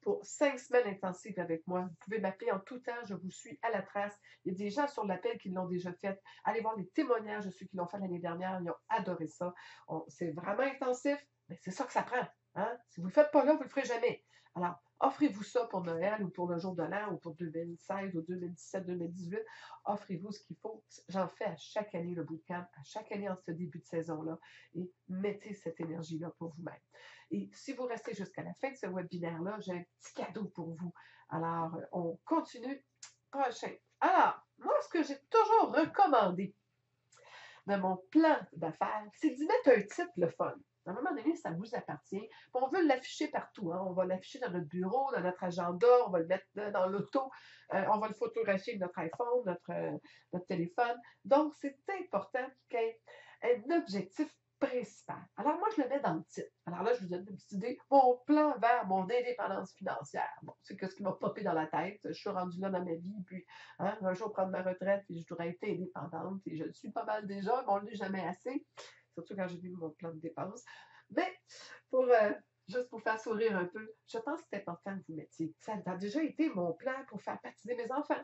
pour 5 semaines intensives avec moi. Vous pouvez m'appeler en tout temps. Je vous suis à la trace. Il y a des gens sur l'appel qui l'ont déjà fait. Allez voir les témoignages de ceux qui l'ont fait l'année dernière. Ils ont adoré ça. C'est vraiment intensif, mais c'est ça que ça prend. Hein? Si vous ne le faites pas là, vous ne le ferez jamais. Alors, offrez-vous ça pour Noël ou pour le jour de l'an ou pour 2016 ou 2017, 2018. Offrez-vous ce qu'il faut. J'en fais à chaque année le bootcamp, à chaque année en ce début de saison-là. Et mettez cette énergie-là pour vous-même. Et si vous restez jusqu'à la fin de ce webinaire-là, j'ai un petit cadeau pour vous. Alors, on continue prochain. Alors, moi, ce que j'ai toujours recommandé dans mon plan d'affaires, c'est d'y mettre un titre le fun. À un moment donné, ça vous appartient. On veut l'afficher partout. Hein. On va l'afficher dans notre bureau, dans notre agenda, on va le mettre dans l'auto, on va le photographier avec notre iPhone, notre téléphone. Donc, c'est important qu'il y ait un objectif principal. Alors, moi, je le mets dans le titre. Alors là, je vous donne une petite idée. Mon plan vers mon indépendance financière. Bon, c'est ce qui m'a popé dans la tête. Je suis rendue là dans ma vie, puis hein, un jour prendre ma retraite, puis je voudrais être indépendante, et je le suis pas mal déjà, mais on ne l'est jamais assez. Surtout quand j'ai vu mon plan de dépenses. Mais juste pour faire sourire un peu, je pense que c'est important que vous mettiez. Ça a déjà été mon plan pour faire patiner mes enfants.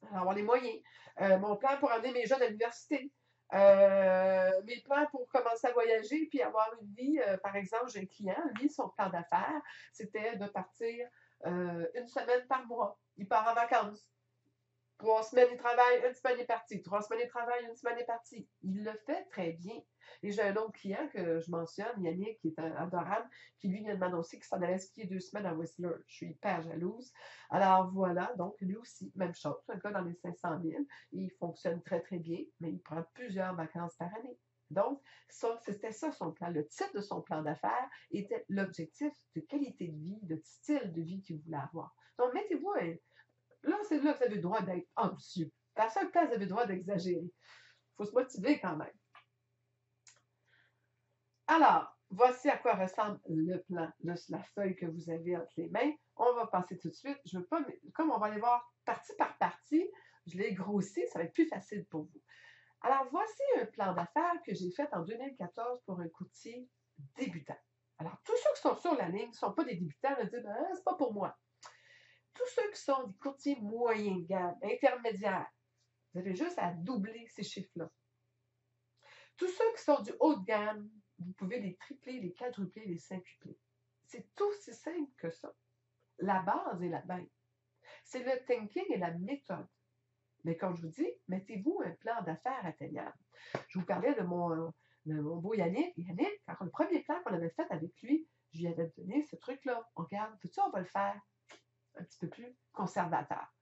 Alors, avoir les moyens. Mon plan pour amener mes jeunes à l'université. Mes plans pour commencer à voyager puis avoir une vie. Par exemple, j'ai un client, lui, son plan d'affaires, c'était de partir 1 semaine par mois. Il part en vacances. 3 semaines, il travaille, 1 semaine, il est parti. 3 semaines, il travaille, 1 semaine, il est parti. Il le fait très bien. Et j'ai un autre client que je mentionne, Yannick, qui est adorable, qui lui vient de m'annoncer qu'il s'en allait skier 2 semaines à Whistler. Je suis hyper jalouse. Alors voilà, donc lui aussi, même chose, un gars dans les 500 000. Il fonctionne très, très bien, mais il prend plusieurs vacances par année. Donc, c'était ça son plan. Le titre de son plan d'affaires était l'objectif de qualité de vie, de style de vie qu'il voulait avoir. Donc, mettez-vous là, c'est là que vous avez le droit d'être ambitieux. À la seule place, vous avez le droit d'exagérer. Il faut se motiver quand même. Alors, voici à quoi ressemble le plan, la feuille que vous avez entre les mains. On va passer tout de suite. Je veux pas, comme on va aller voir partie par partie, je l'ai grossi, ça va être plus facile pour vous. Alors, voici un plan d'affaires que j'ai fait en 2014 pour un courtier débutant. Alors, tous ceux qui sont sur la ligne ne sont pas des débutants, ne disent, ben, c'est pas pour moi. Tous ceux qui sont des courtiers moyens de gamme, intermédiaires, vous avez juste à doubler ces chiffres-là. Tous ceux qui sont du haut de gamme, vous pouvez les tripler, les quadrupler, les quintupler. C'est aussi simple que ça. La base est la même. C'est le thinking et la méthode. Mais comme je vous dis, mettez-vous un plan d'affaires atteignable. Je vous parlais de mon beau Yannick. Yannick, quand le premier plan qu'on avait fait avec lui, je lui avais donné ce truc-là. On regarde, tout ça, on va le faire un petit peu plus conservateur.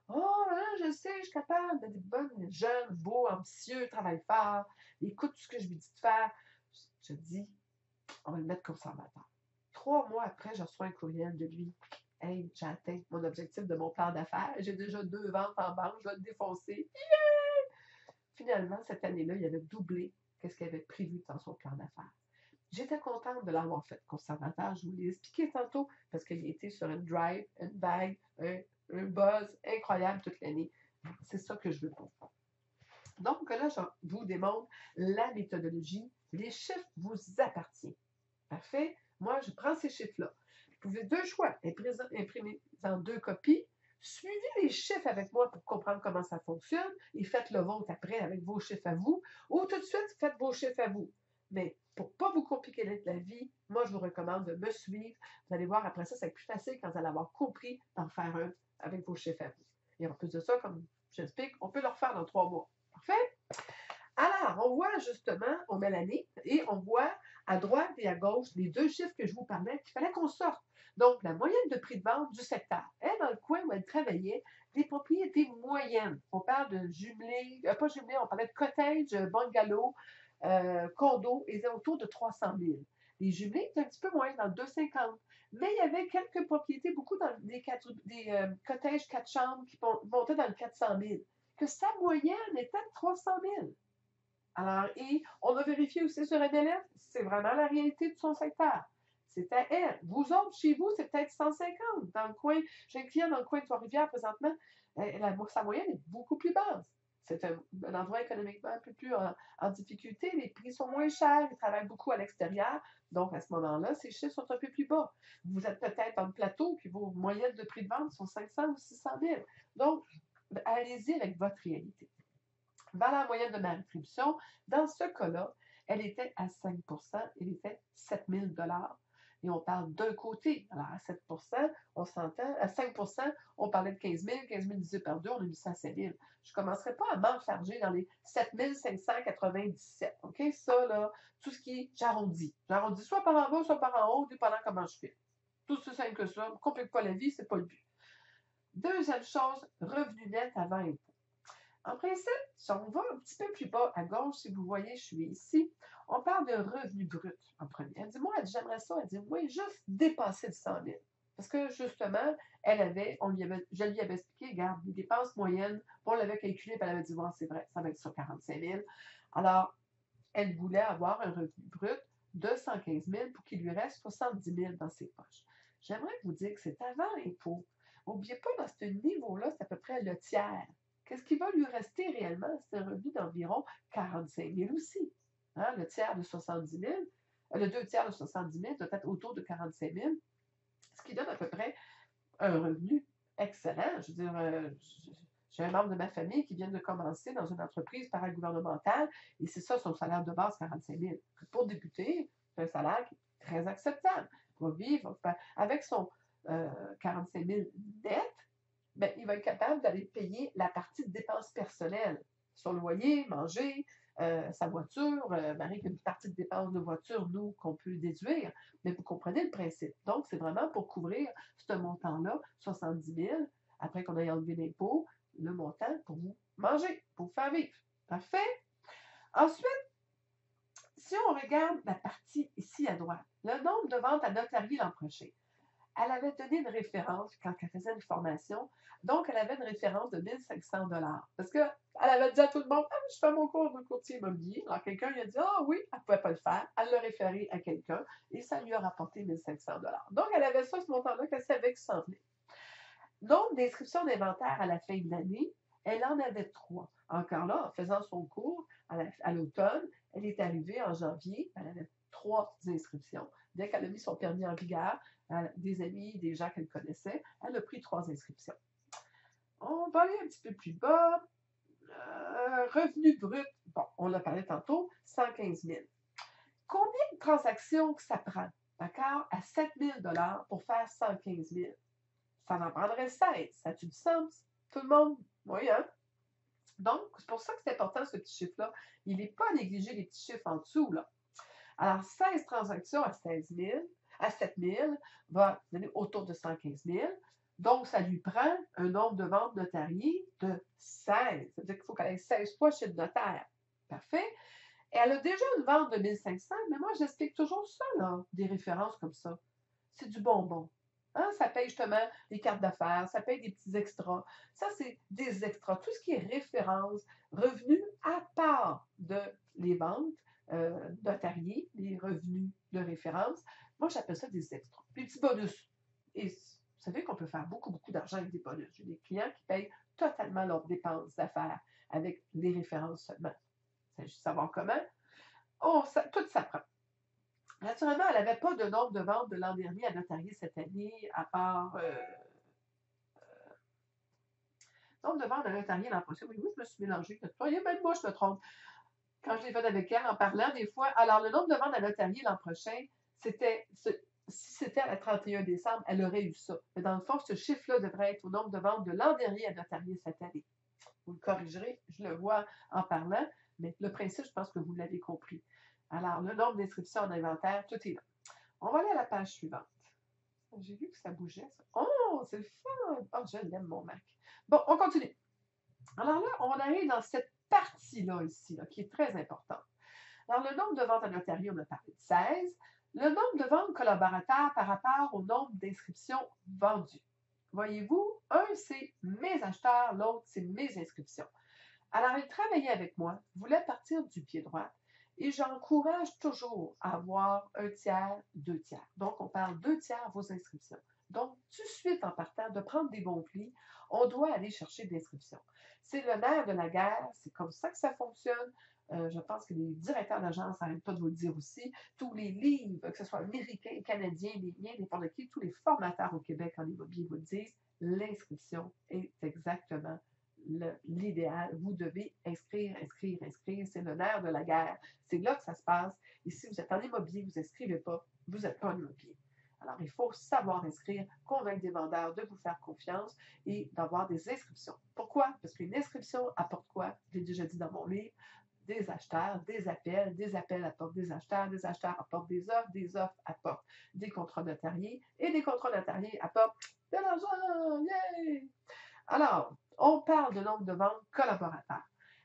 Oh, hein, je sais, je suis capable d'être bonne, jeune, beau, ambitieux, travaille fort, écoute tout ce que je lui dis de faire. Je dis, on va le mettre conservateur. 3 mois après, je reçois un courriel de lui. Hey, j'ai atteint mon objectif de mon plan d'affaires. J'ai déjà 2 ventes en banque, je vais le défoncer. Finalement, cette année-là, il avait doublé ce qu'il avait prévu dans son plan d'affaires. J'étais contente de l'avoir fait conservateur. Je vous l'ai expliqué tantôt parce qu'il était sur une drive, une vague, un buzz incroyable toute l'année. C'est ça que je veux pour vous. Donc là, je vous démontre la méthodologie. Les chiffres vous appartiennent. Parfait. Moi, je prends ces chiffres-là. Vous avez 2 choix. Imprimez en 2 copies. Suivez les chiffres avec moi pour comprendre comment ça fonctionne et faites le vôtre après avec vos chiffres à vous. Ou tout de suite, faites vos chiffres à vous. Mais pour ne pas vous compliquer la vie, moi, je vous recommande de me suivre. Vous allez voir, après ça, c'est plus facile quand vous allez avoir compris d'en faire un avec vos chiffres à vous. Et en plus de ça, comme j'explique, on peut le refaire dans 3 mois. Parfait? Alors, on voit justement, on met l'année et on voit à droite et à gauche les 2 chiffres que je vous parlais qu'il fallait qu'on sorte. Donc, la moyenne de prix de vente du secteur. Elle, dans le coin où elle travaillait, des propriétés moyennes. On parle de jumelés, pas jumelés, on parlait de cottage, bungalow, condo, et autour de 300 000. Les jumelés, c'est un petit peu moins, dans le 250. Mais il y avait quelques propriétés, beaucoup dans des cottages 4 chambres qui montaient dans le 400 000. Que sa moyenne était de 300 000. Alors, et on a vérifié aussi sur MLS, c'est vraiment la réalité de son secteur. C'est à elle. Vous autres, chez vous, c'est peut-être 150. Dans le coin, j'ai un client dans le coin de Trois-Rivières présentement, sa moyenne est beaucoup plus basse. C'est un endroit économiquement un peu plus en difficulté. Les prix sont moins chers. Ils travaillent beaucoup à l'extérieur. Donc, à ce moment-là, ces chiffres sont un peu plus bas. Vous êtes peut-être dans le plateau, puis vos moyennes de prix de vente sont 500 ou 600 000. Donc, allez-y avec votre réalité. Valeur moyenne de ma rétribution, dans ce cas-là, elle était à 5 elle était 7 000 et on parle d'un côté. Alors, à 7 on s'entend. À 5 on parlait de 15 000. 15 000 divisé par 2, on a mis ça à 7 000. Je ne commencerai pas à m'enfarger dans les 7 597. OK? Ça, là, tout ce qui est, j'arrondis. J'arrondis soit par en bas, soit par en haut, dépendant comment je fais. Tout aussi simple que ça. Ne complique pas la vie, ce n'est pas le but. Deuxième chose, revenu net avant impôt. En principe, si on va un petit peu plus bas à gauche, si vous voyez, je suis ici, on parle de revenu brut en premier. Elle dit, moi, j'aimerais ça. Elle dit, oui, juste dépasser le 100 000. Parce que justement, je lui avais expliqué, regarde, les dépenses moyennes, on l'avait calculé, puis elle avait dit, bon, c'est vrai, ça va être sur 45 000. Alors, elle voulait avoir un revenu brut de 115 000 pour qu'il lui reste 70 000 dans ses poches. J'aimerais vous dire que c'est avant l'impôt. N'oubliez pas, dans ce niveau-là, c'est à peu près le tiers. Qu'est-ce qui va lui rester réellement? C'est un revenu d'environ 45 000 aussi. Hein? Le tiers de 70 000, le 2 tiers de 70 000 doit être autour de 45 000, ce qui donne à peu près un revenu excellent. Je veux dire, j'ai un membre de ma famille qui vient de commencer dans une entreprise paragouvernementale et c'est ça son salaire de base, 45 000. Pour débuter, c'est un salaire qui est très acceptable. Pour vivre avec son 45 000 net, ben, il va être capable d'aller payer la partie de dépenses personnelles. Son loyer, manger, sa voiture. Marie, il y a une partie de dépenses de voiture, nous, qu'on peut déduire. Mais vous comprenez le principe. Donc, c'est vraiment pour couvrir ce montant-là, 70 000, après qu'on ait enlevé l'impôt, le montant pour vous manger, pour vous faire vivre. Parfait? Ensuite, si on regarde la partie ici à droite, le nombre de ventes à notarié l'an prochain. elle avait donné une référence quand elle faisait une formation. Donc, elle avait une référence de 1500 $. Parce qu'elle avait dit à tout le monde, ah, je fais mon cours de courtier immobilier. Alors, quelqu'un lui a dit, ah oui, elle ne pouvait pas le faire. Elle l'a référé à quelqu'un et ça lui a rapporté 1500 $. Donc, elle avait ça, ce montant-là, qu'elle savait qu'il s'en venait. Nombre d'inscriptions d'inventaire à la fin de l'année, elle en avait 3. Encore là, en faisant son cours à l'automne, elle est arrivée en janvier, elle avait 3 inscriptions. Dès qu'elle a mis son permis en vigueur, des amis, des gens qu'elle connaissait, elle a pris 3 inscriptions. On va aller un petit peu plus bas. Revenu brut, bon, on l'a parlé tantôt, 115 000. Combien de transactions que ça prend, d'accord, à 7 000 $ pour faire 115 000? Ça en prendrait 16. Ça a-tu du sens? Tout le monde? Oui, hein? Donc, c'est pour ça que c'est important, ce petit chiffre-là. Il n'est pas à négliger les petits chiffres en dessous, là. Alors, 16 transactions à 7 000 va donner autour de 115 000. Donc, ça lui prend un nombre de ventes notariées de 16. Ça veut dire qu'il faut qu'elle ait 16 fois chez le notaire. Parfait. Et elle a déjà une vente de 1500, mais moi, j'explique toujours ça, là, des références comme ça. C'est du bonbon. Hein? Ça paye justement les cartes d'affaires, ça paye des petits extras. Ça, c'est des extras. Tout ce qui est référence, revenus à part de les ventes notariées, les revenus de référence, moi, j'appelle ça des extras. Des petits bonus. Et vous savez qu'on peut faire beaucoup, beaucoup d'argent avec des bonus. J'ai des clients qui payent totalement leurs dépenses d'affaires avec les références seulement. C'est juste savoir comment. Tout s'apprend. Naturellement, elle n'avait pas de nombre de ventes de l'an dernier à notarier cette année, à part nombre de ventes à notarier l'an prochain. Oui, je me suis mélangée. Même moi, je me trompe. Quand je l'ai fait avec elle, en parlant des fois. Alors, le nombre de ventes à notarier l'an prochain, si c'était à 31 décembre, elle aurait eu ça. Mais dans le fond, ce chiffre-là devrait être au nombre de ventes de l'an dernier à notarier cette année. Vous le corrigerez, je le vois en parlant, mais le principe, je pense que vous l'avez compris. Alors, le nombre d'inscriptions en inventaire, tout est là. On va aller à la page suivante. J'ai vu que ça bougeait, ça. Oh, c'est le fun! Oh, je l'aime, mon Mac. Bon, on continue. Alors là, on arrive dans cette partie-là ici, là, qui est très importante. Alors, le nombre de ventes à notarié, on a parlé de 16. Le nombre de ventes collaborateurs par rapport au nombre d'inscriptions vendues. Voyez-vous, un, c'est mes acheteurs, l'autre, c'est mes inscriptions. Alors, il travaillait avec moi, voulait partir du pied droit, et j'encourage toujours à avoir 1/3, 2/3. Donc, on parle 2/3 vos inscriptions. Donc, tout de suite, en partant, de prendre des bons plis, on doit aller chercher des inscriptions. C'est le nerf de la guerre, c'est comme ça que ça fonctionne. Je pense que les directeurs d'agence n'arrêtent pas de vous le dire aussi. Tous les livres, que ce soit américains, canadiens, les miens, n'importe qui, tous les formateurs au Québec en immobilier vous le disent, l'inscription est exactement l'idéal. Vous devez inscrire. C'est le nerf de la guerre. C'est là que ça se passe. Et si vous êtes en immobilier, vous n'inscrivez pas, vous n'êtes pas en immobilier. Alors, il faut savoir inscrire, convaincre des vendeurs de vous faire confiance et d'avoir des inscriptions. Pourquoi? Parce qu'une inscription apporte quoi? Je l'ai déjà dit dans mon livre. Des acheteurs, des appels apportent des acheteurs apportent des offres apportent des contrats notariés et des contrats notariés apportent de l'argent. Yeah! Alors, on parle de nombre de ventes collaborateurs.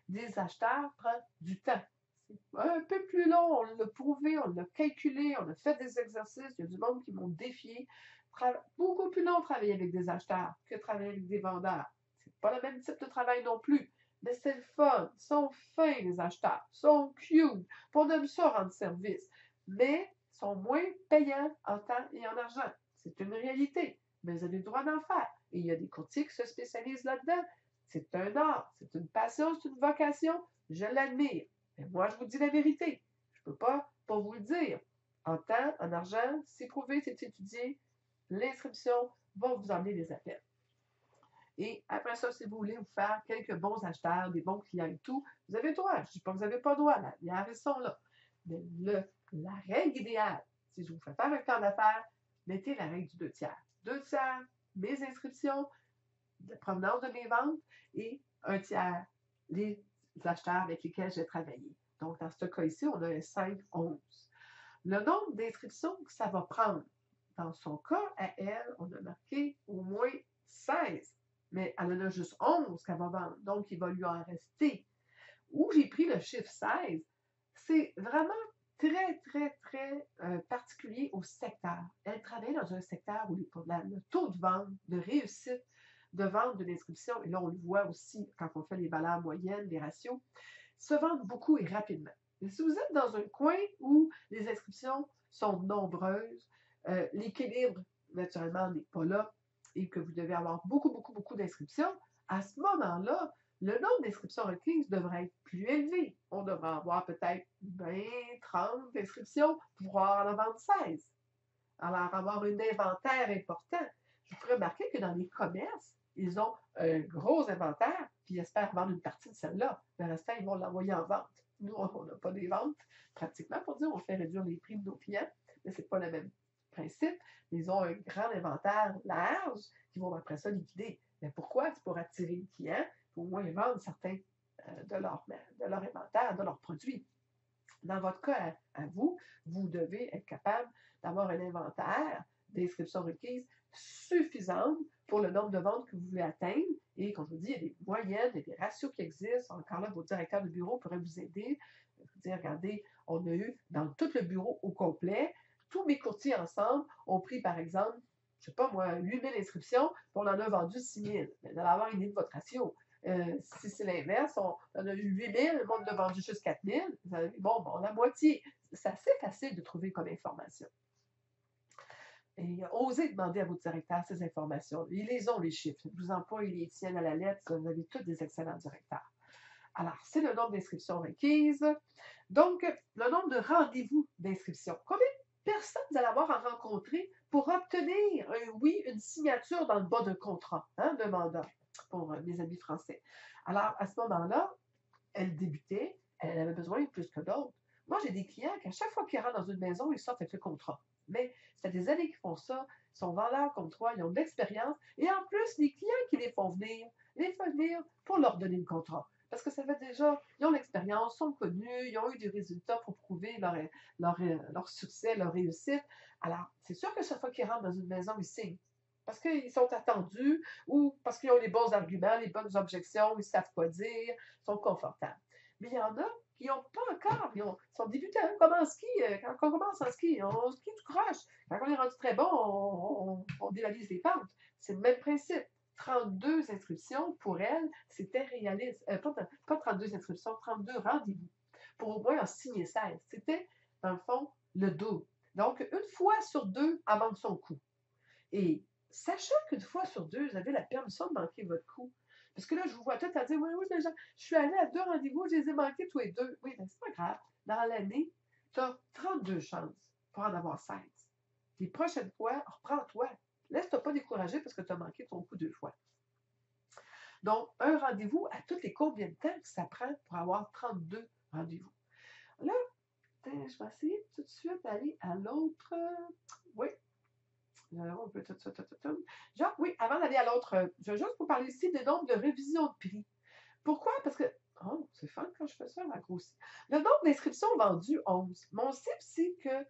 Des acheteurs prend du temps. C'est un peu plus long, on l'a prouvé, on l'a calculé, on a fait des exercices, il y a du monde qui m'ont défié. Beaucoup plus long de travailler avec des acheteurs que de travailler avec des vendeurs. C'est pas le même type de travail non plus. Mais c'est le fun. Ils sont fins, les acheteurs. Ils sont cute. On aime ça rendre service. Mais ils sont moins payants en temps et en argent. C'est une réalité. Mais vous avez le droit d'en faire. Et il y a des courtiers qui se spécialisent là-dedans. C'est un art, c'est une passion, c'est une vocation. Je l'admire. Mais moi, je vous dis la vérité. Je ne peux pas vous le dire. En temps, en argent, c'est prouvé, c'est étudié. L'inscription va vous emmener des appels. Et après ça, si vous voulez vous faire quelques bons acheteurs, des bons clients et tout, vous avez le droit. Je ne dis pas que vous n'avez pas le droit. Les arrêts sont là. Mais la règle idéale, si je vous fais faire un plan d'affaires, mettez la règle du 2/3. 2/3, mes inscriptions, la provenance de mes ventes et 1/3, les acheteurs avec lesquels j'ai travaillé. Donc, dans ce cas ici, on a un 5-11. Le nombre d'inscriptions que ça va prendre, dans son cas, à elle, on a marqué au moins 16. Mais elle en a juste 11 qu'elle va vendre. Donc, il va lui en rester. Où j'ai pris le chiffre 16, c'est vraiment très, très, très particulier au secteur. Elle travaille dans un secteur où le taux de vente, de réussite de vente de l'inscription, et là on le voit aussi quand on fait les valeurs moyennes, les ratios, se vendent beaucoup et rapidement. Mais si vous êtes dans un coin où les inscriptions sont nombreuses, l'équilibre, naturellement, n'est pas là et que vous devez avoir beaucoup, beaucoup, beaucoup d'inscriptions, à ce moment-là, le nombre d'inscriptions requises devrait être plus élevé. On devrait avoir peut-être 20, 30 inscriptions pour pouvoir en vendre 16. Alors, avoir un inventaire important. Je vous remarquer que dans les commerces, ils ont un gros inventaire, puis ils espèrent vendre une partie de celle-là. Le restant, ils vont l'envoyer en vente. Nous, on n'a pas des ventes, pratiquement, pour dire, on fait réduire les prix de nos clients, mais ce n'est pas le même principe. Ils ont un grand inventaire large qui vont après ça liquider. Mais pourquoi? C'est pour attirer les clients, pour au moins vendre certains de leur inventaire, de leurs produits. Dans votre cas, à vous, vous devez être capable d'avoir un inventaire d'inscriptions requises suffisante pour le nombre de ventes que vous voulez atteindre. Et comme je vous dis, il y a des moyennes, il y a des ratios qui existent. Encore là, vos directeurs de bureau pourraient vous aider. Vous dire, regardez, on a eu dans tout le bureau au complet, tous mes courtiers ensemble ont pris, par exemple, je ne sais pas moi, 8000 inscriptions, puis on en a vendu 6000. Vous allez avoir une idée de votre ratio. Si c'est l'inverse, on en a eu 8000, le monde en a vendu juste 4000. Vous avez, bon, la moitié. C'est assez facile de trouver comme information. Et osez demander à vos directeurs ces informations. Ils les ont, les chiffres. Je vous emploie, ils les tiennent à la lettre. Vous avez tous des excellents directeurs. Alors, c'est le nombre d'inscriptions requises. Donc, le nombre de rendez-vous d'inscription. Combien de personnes vous allez avoir à rencontrer pour obtenir un oui, une signature dans le bas d'un contrat, de mandat, pour mes amis français. Alors, à ce moment-là, elle débutait, elle avait besoin plus que d'autres. Moi, j'ai des clients qu'à chaque fois qu'ils rentrent dans une maison, ils sortent avec le contrat. Mais ça fait des années qu'ils font ça, ils sont vendeurs comme toi, ils ont de l'expérience. Et en plus, les clients qui les font venir pour leur donner le contrat. Parce que ça fait déjà, ils ont l'expérience, sont connus, ils ont eu des résultats pour prouver leur succès, leur réussite. Alors, c'est sûr que chaque fois qu'ils rentrent dans une maison, ils signent. Parce qu'ils sont attendus ou parce qu'ils ont les bons arguments, les bonnes objections, ils savent quoi dire, ils sont confortables. Mais il y en a qui n'ont pas encore, ils sont débutants, comme en ski. Quand on commence en ski, on skie tout croche. Quand on est rendu très bon, on dévalise les pentes. C'est le même principe. 32 inscriptions, pour elle, c'était réaliste. Pas 32 inscriptions, 32 rendez-vous. Pour au moins en signer 16. C'était, dans le fond, le double. Donc, une fois sur deux, elle manque son coup. Et sachant qu'une fois sur deux, vous avez la permission de manquer votre coup. Parce que là, je vous vois tout à dire, oui, oui, déjà, je suis allée à 2 rendez-vous, je les ai manqués tous les deux. Oui, mais c'est pas grave. Dans l'année, tu as 32 chances pour en avoir 16. Les prochaines fois, reprends-toi. Laisse-toi pas décourager parce que tu as manqué ton coup 2 fois. Donc, un rendez-vous à toutes les combien de temps que ça prend pour avoir 32 rendez-vous? Là, je vais essayer tout de suite d'aller à l'autre. Oui, on peut Genre, oui, avant d'aller à l'autre, je vais juste vous parler ici des nombres de révision de prix. Pourquoi? Parce que, oh, c'est fun quand je fais ça, ma grosse. Le nombre d'inscriptions vendues, 11. Mon cible, c'est que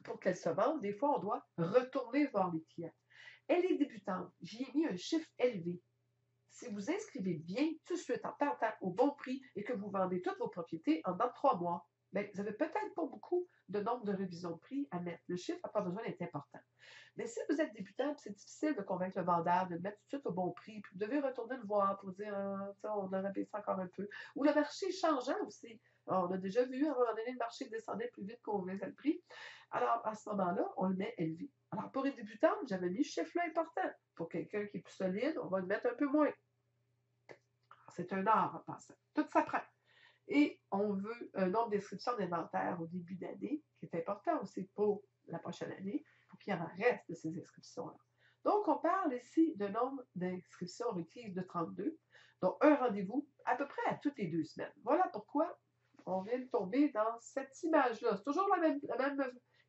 pour qu'elle se vende, des fois, on doit retourner voir les clients. Elle est débutante. J'y ai mis un chiffre élevé. Si vous inscrivez bien tout de suite en partant au bon prix et que vous vendez toutes vos propriétés en dans 3 mois, bien, vous n'avez peut-être pas beaucoup de nombre de révisions de prix à mettre. Le chiffre n'a pas besoin d'être important. Mais si vous êtes débutant, c'est difficile de convaincre le vendeur de le mettre tout de suite au bon prix, puis vous devez retourner le voir pour dire on aurait baissé encore un peu. Ou le marché changeant aussi. On a déjà vu, à un moment donné, le marché descendait plus vite qu'on baissait le prix. Alors, à ce moment-là, on le met élevé. Alors, pour une débutante, j'avais mis ce chiffre-là important. Pour quelqu'un qui est plus solide, on va le mettre un peu moins. C'est un art en passant. Tout s'apprend. Et on veut un nombre d'inscriptions d'inventaire au début d'année, qui est important aussi pour la prochaine année, pour qu'il y en reste de ces inscriptions-là. Donc, on parle ici d'un nombre d'inscriptions requises de 32, dont un rendez-vous à peu près à toutes les 2 semaines. Voilà pourquoi on vient de tomber dans cette image-là. C'est toujours la même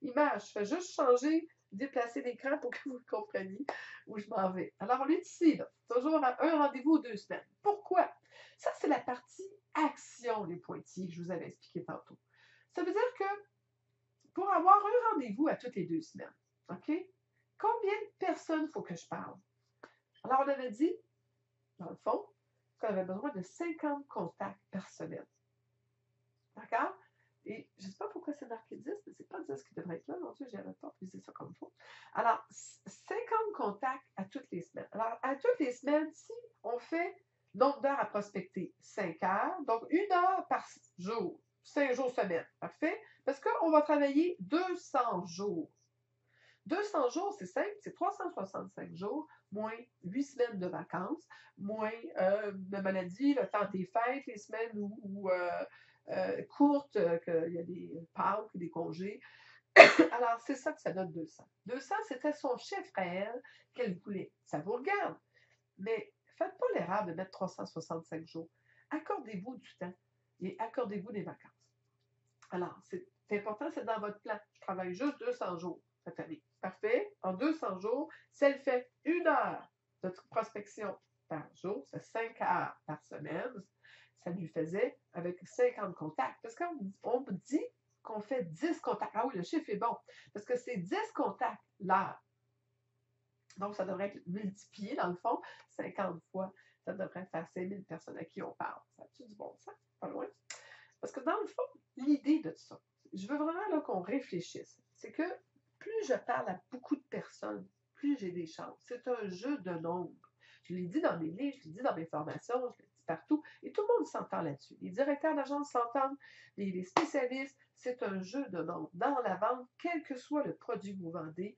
image. Je fais juste changer, déplacer l'écran pour que vous compreniez où je m'en vais. Alors, on est ici, là. Toujours à un rendez-vous aux 2 semaines. Pourquoi? Ça, c'est la partie action, les pointillés que je vous avais expliqué tantôt. Ça veut dire que pour avoir un rendez-vous à toutes les 2 semaines, OK? Combien de personnes il faut que je parle? Alors, on avait dit, dans le fond, qu'on avait besoin de 50 contacts personnels. D'accord? Et je ne sais pas pourquoi c'est marqué 10, mais c'est pas 10 qui devrait être là. Mon Dieu, j'avais pas utilisé ça comme faut. Alors, 50 contacts à toutes les semaines. Alors, à toutes les semaines, si on fait nombre d'heures à prospecter, 5 heures, donc 1 heure par jour, 5 jours semaine. Parfait? Parce qu'on va travailler 200 jours. 200 jours, c'est simple, c'est 365 jours, moins 8 semaines de vacances, moins de maladie, le temps des fêtes, les semaines courtes, qu'il y a des Pâques, des congés. Alors, c'est ça que ça donne 200. 200, c'était son chiffre à elle qu'elle voulait. Ça vous regarde. Mais faites pas l'erreur de mettre 365 jours. Accordez-vous du temps et accordez-vous des vacances. Alors, c'est important, c'est dans votre plan. Je travaille juste 200 jours cette année. Parfait. En 200 jours, si elle fait 1 heure de prospection par jour, c'est 5 heures par semaine, ça lui faisait avec 50 contacts. Parce qu'on me dit qu'on fait 10 contacts. Ah oui, le chiffre est bon. Parce que c'est 10 contacts l'heure. Donc, ça devrait être multiplié, dans le fond, 50 fois. Ça devrait faire 5000 personnes à qui on parle. Ça a-tu du bon sens? Pas loin. Parce que dans le fond, l'idée de tout ça, je veux vraiment là, qu'on réfléchisse. C'est que plus je parle à beaucoup de personnes, plus j'ai des chances. C'est un jeu de nombres. Je l'ai dit dans mes livres, je l'ai dit dans mes formations, je l'ai dit partout, et tout le monde s'entend là-dessus. Les directeurs d'agence s'entendent, les spécialistes, c'est un jeu de nombres. Dans la vente, quel que soit le produit que vous vendez,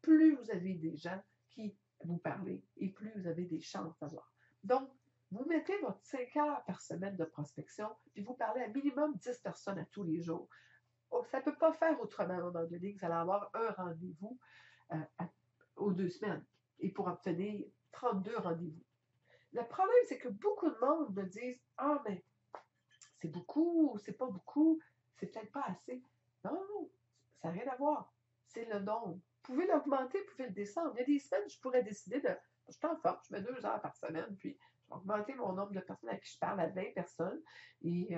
plus vous avez des gens qui vous parlent et plus vous avez des chances d'avoir. Donc, vous mettez votre 5 heures par semaine de prospection, puis vous parlez à minimum 10 personnes à tous les jours. Oh, ça ne peut pas faire autrement à un moment donné que vous allez avoir un rendez-vous aux 2 semaines et pour obtenir 32 rendez-vous. Le problème, c'est que beaucoup de monde me disent « Ah, mais c'est beaucoup, c'est pas beaucoup, c'est peut-être pas assez. » Non, ça n'a rien à voir. C'est le nombre. Vous pouvez l'augmenter, vous pouvez le descendre. Il y a des semaines, je pourrais décider de... Je t'en forme, je mets 2 heures par semaine, puis je vais augmenter mon nombre de personnes à qui je parle à 20 personnes. Et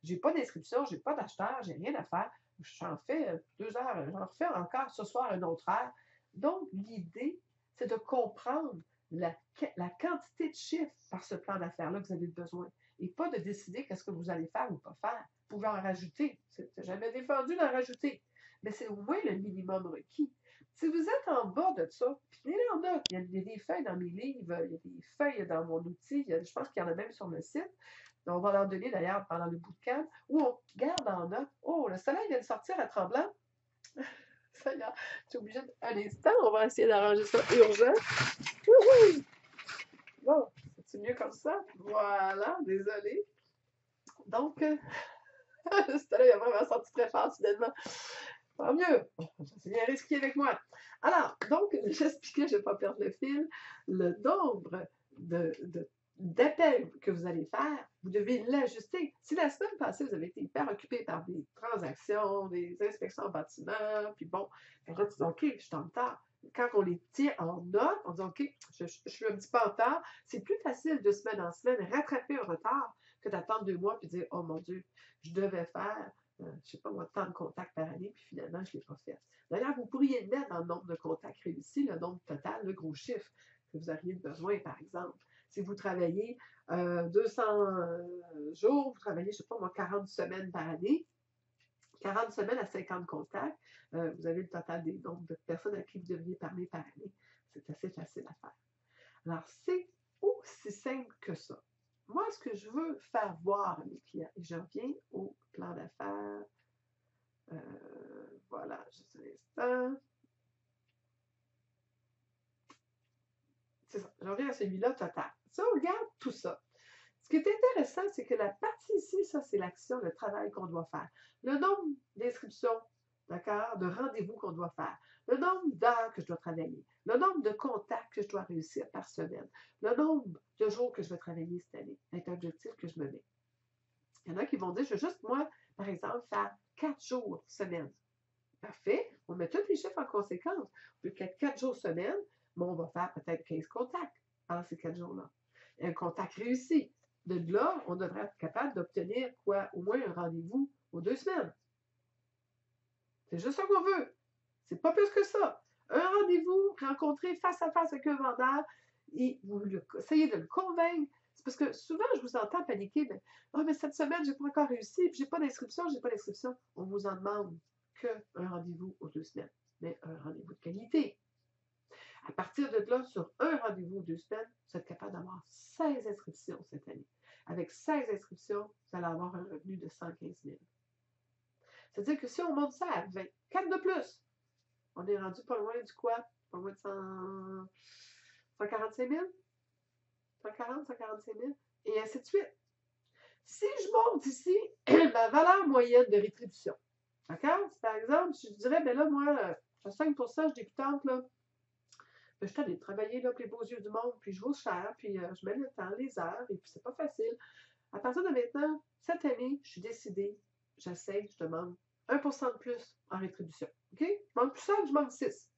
j'ai pas d'inscription, j'ai pas d'acheteur, j'ai rien à faire. J'en fais 2 heures, j'en refais encore ce soir une autre heure. Donc, l'idée, c'est de comprendre la quantité de chiffres par ce plan d'affaires-là que vous avez besoin et pas de décider qu'est-ce que vous allez faire ou pas faire. Vous pouvez en rajouter. C'est jamais défendu d'en rajouter, mais c'est au moins le minimum requis. Si vous êtes en bas de ça, puis il y en a, il y a des feuilles dans mes livres, il y a des feuilles dans mon outil, je pense qu'il y en a même sur le site. On va leur donner d'ailleurs pendant le bootcamp, où on garde en note. Oh, le soleil vient de sortir à Tremblant. Ça y est, je suis obligée d'un instant, on va essayer d'arranger ça urgent. Wouhou! Bon, c'est mieux comme ça. Voilà, désolé. Donc, le soleil a vraiment sorti très fort soudainement. Tant mieux. C'est bien risqué avec moi. Alors, donc, j'expliquais, je ne vais pas perdre le fil, le nombre d'appels que vous allez faire, vous devez l'ajuster. Si la semaine passée, vous avez été hyper occupé par des transactions, des inspections en bâtiment, puis bon, là, tu dis, OK, je suis en retard. Quand on les tient en note, on dit, OK, je suis un petit peu en retard. C'est plus facile de semaine en semaine rattraper un retard que d'attendre 2 mois puis dire, oh mon Dieu, je devais faire je ne sais pas moi, tant de contacts par année, puis finalement, je ne l'ai pas fait. D'ailleurs, vous pourriez le mettre dans le nombre de contacts réussis, le nombre total, le gros chiffre que vous auriez besoin, par exemple. Si vous travaillez 200 jours, vous travaillez, je ne sais pas moi, 40 semaines par année, 40 semaines à 50 contacts, vous avez le total des nombres de personnes à qui vous devriez parler par année. C'est assez facile à faire. Alors, c'est aussi simple que ça. Moi, ce que je veux faire voir à mes clients, et je reviens au plan d'affaires. Voilà, juste un instant. C'est ça, je reviens à celui-là total. Si on regarde tout ça, ce qui est intéressant, c'est que la partie ici, ça, c'est l'action, le travail qu'on doit faire. Le nombre d'inscriptions, d'accord, de rendez-vous qu'on doit faire. Le nombre d'heures que je dois travailler. Le nombre de contacts que je dois réussir par semaine. Le nombre de jours que je vais travailler cette année. C'est un objectif que je me mets. Il y en a qui vont dire, je veux juste, moi, par exemple, faire 4 jours semaine. Parfait. On met tous les chiffres en conséquence. On peut 4 jours semaine, mais on va faire peut-être 15 contacts pendant ces 4 jours-là. Un contact réussi. De là, on devrait être capable d'obtenir quoi? Au moins un rendez-vous aux 2 semaines. C'est juste ça qu'on veut. C'est pas plus que ça. Un rendez-vous, rencontrer face à face avec un vendeur et vous essayez de le convaincre C'est parce que souvent, je vous entends paniquer, mais, ah, mais cette semaine, je n'ai pas encore réussi, puis j'ai pas d'inscription, j'ai pas d'inscription. On vous en demande qu'un rendez-vous aux 2 semaines, mais un rendez-vous de qualité. À partir de là, sur un rendez-vous aux 2 semaines, vous êtes capable d'avoir 16 inscriptions cette année. Avec 16 inscriptions, vous allez avoir un revenu de 115 000. C'est-à-dire que si on monte ça à 20, 4 de plus, on est rendu pas loin du quoi? Pas loin de 145 000? 140, 145 000? Et ainsi de suite. Si je monte ici ma valeur moyenne de rétribution, d'accord? Par exemple, je dirais, ben là, moi, à 5 je débutante, là, ben, je suis allée travailler là, pour les beaux yeux du monde, puis je vaux cher, puis je mets le temps, les heures, et puis c'est pas facile. À partir de maintenant, cette année, je suis décidée, j'essaie, je demande 1% de plus en rétribution. OK? Je manque plus ça, je manque 6.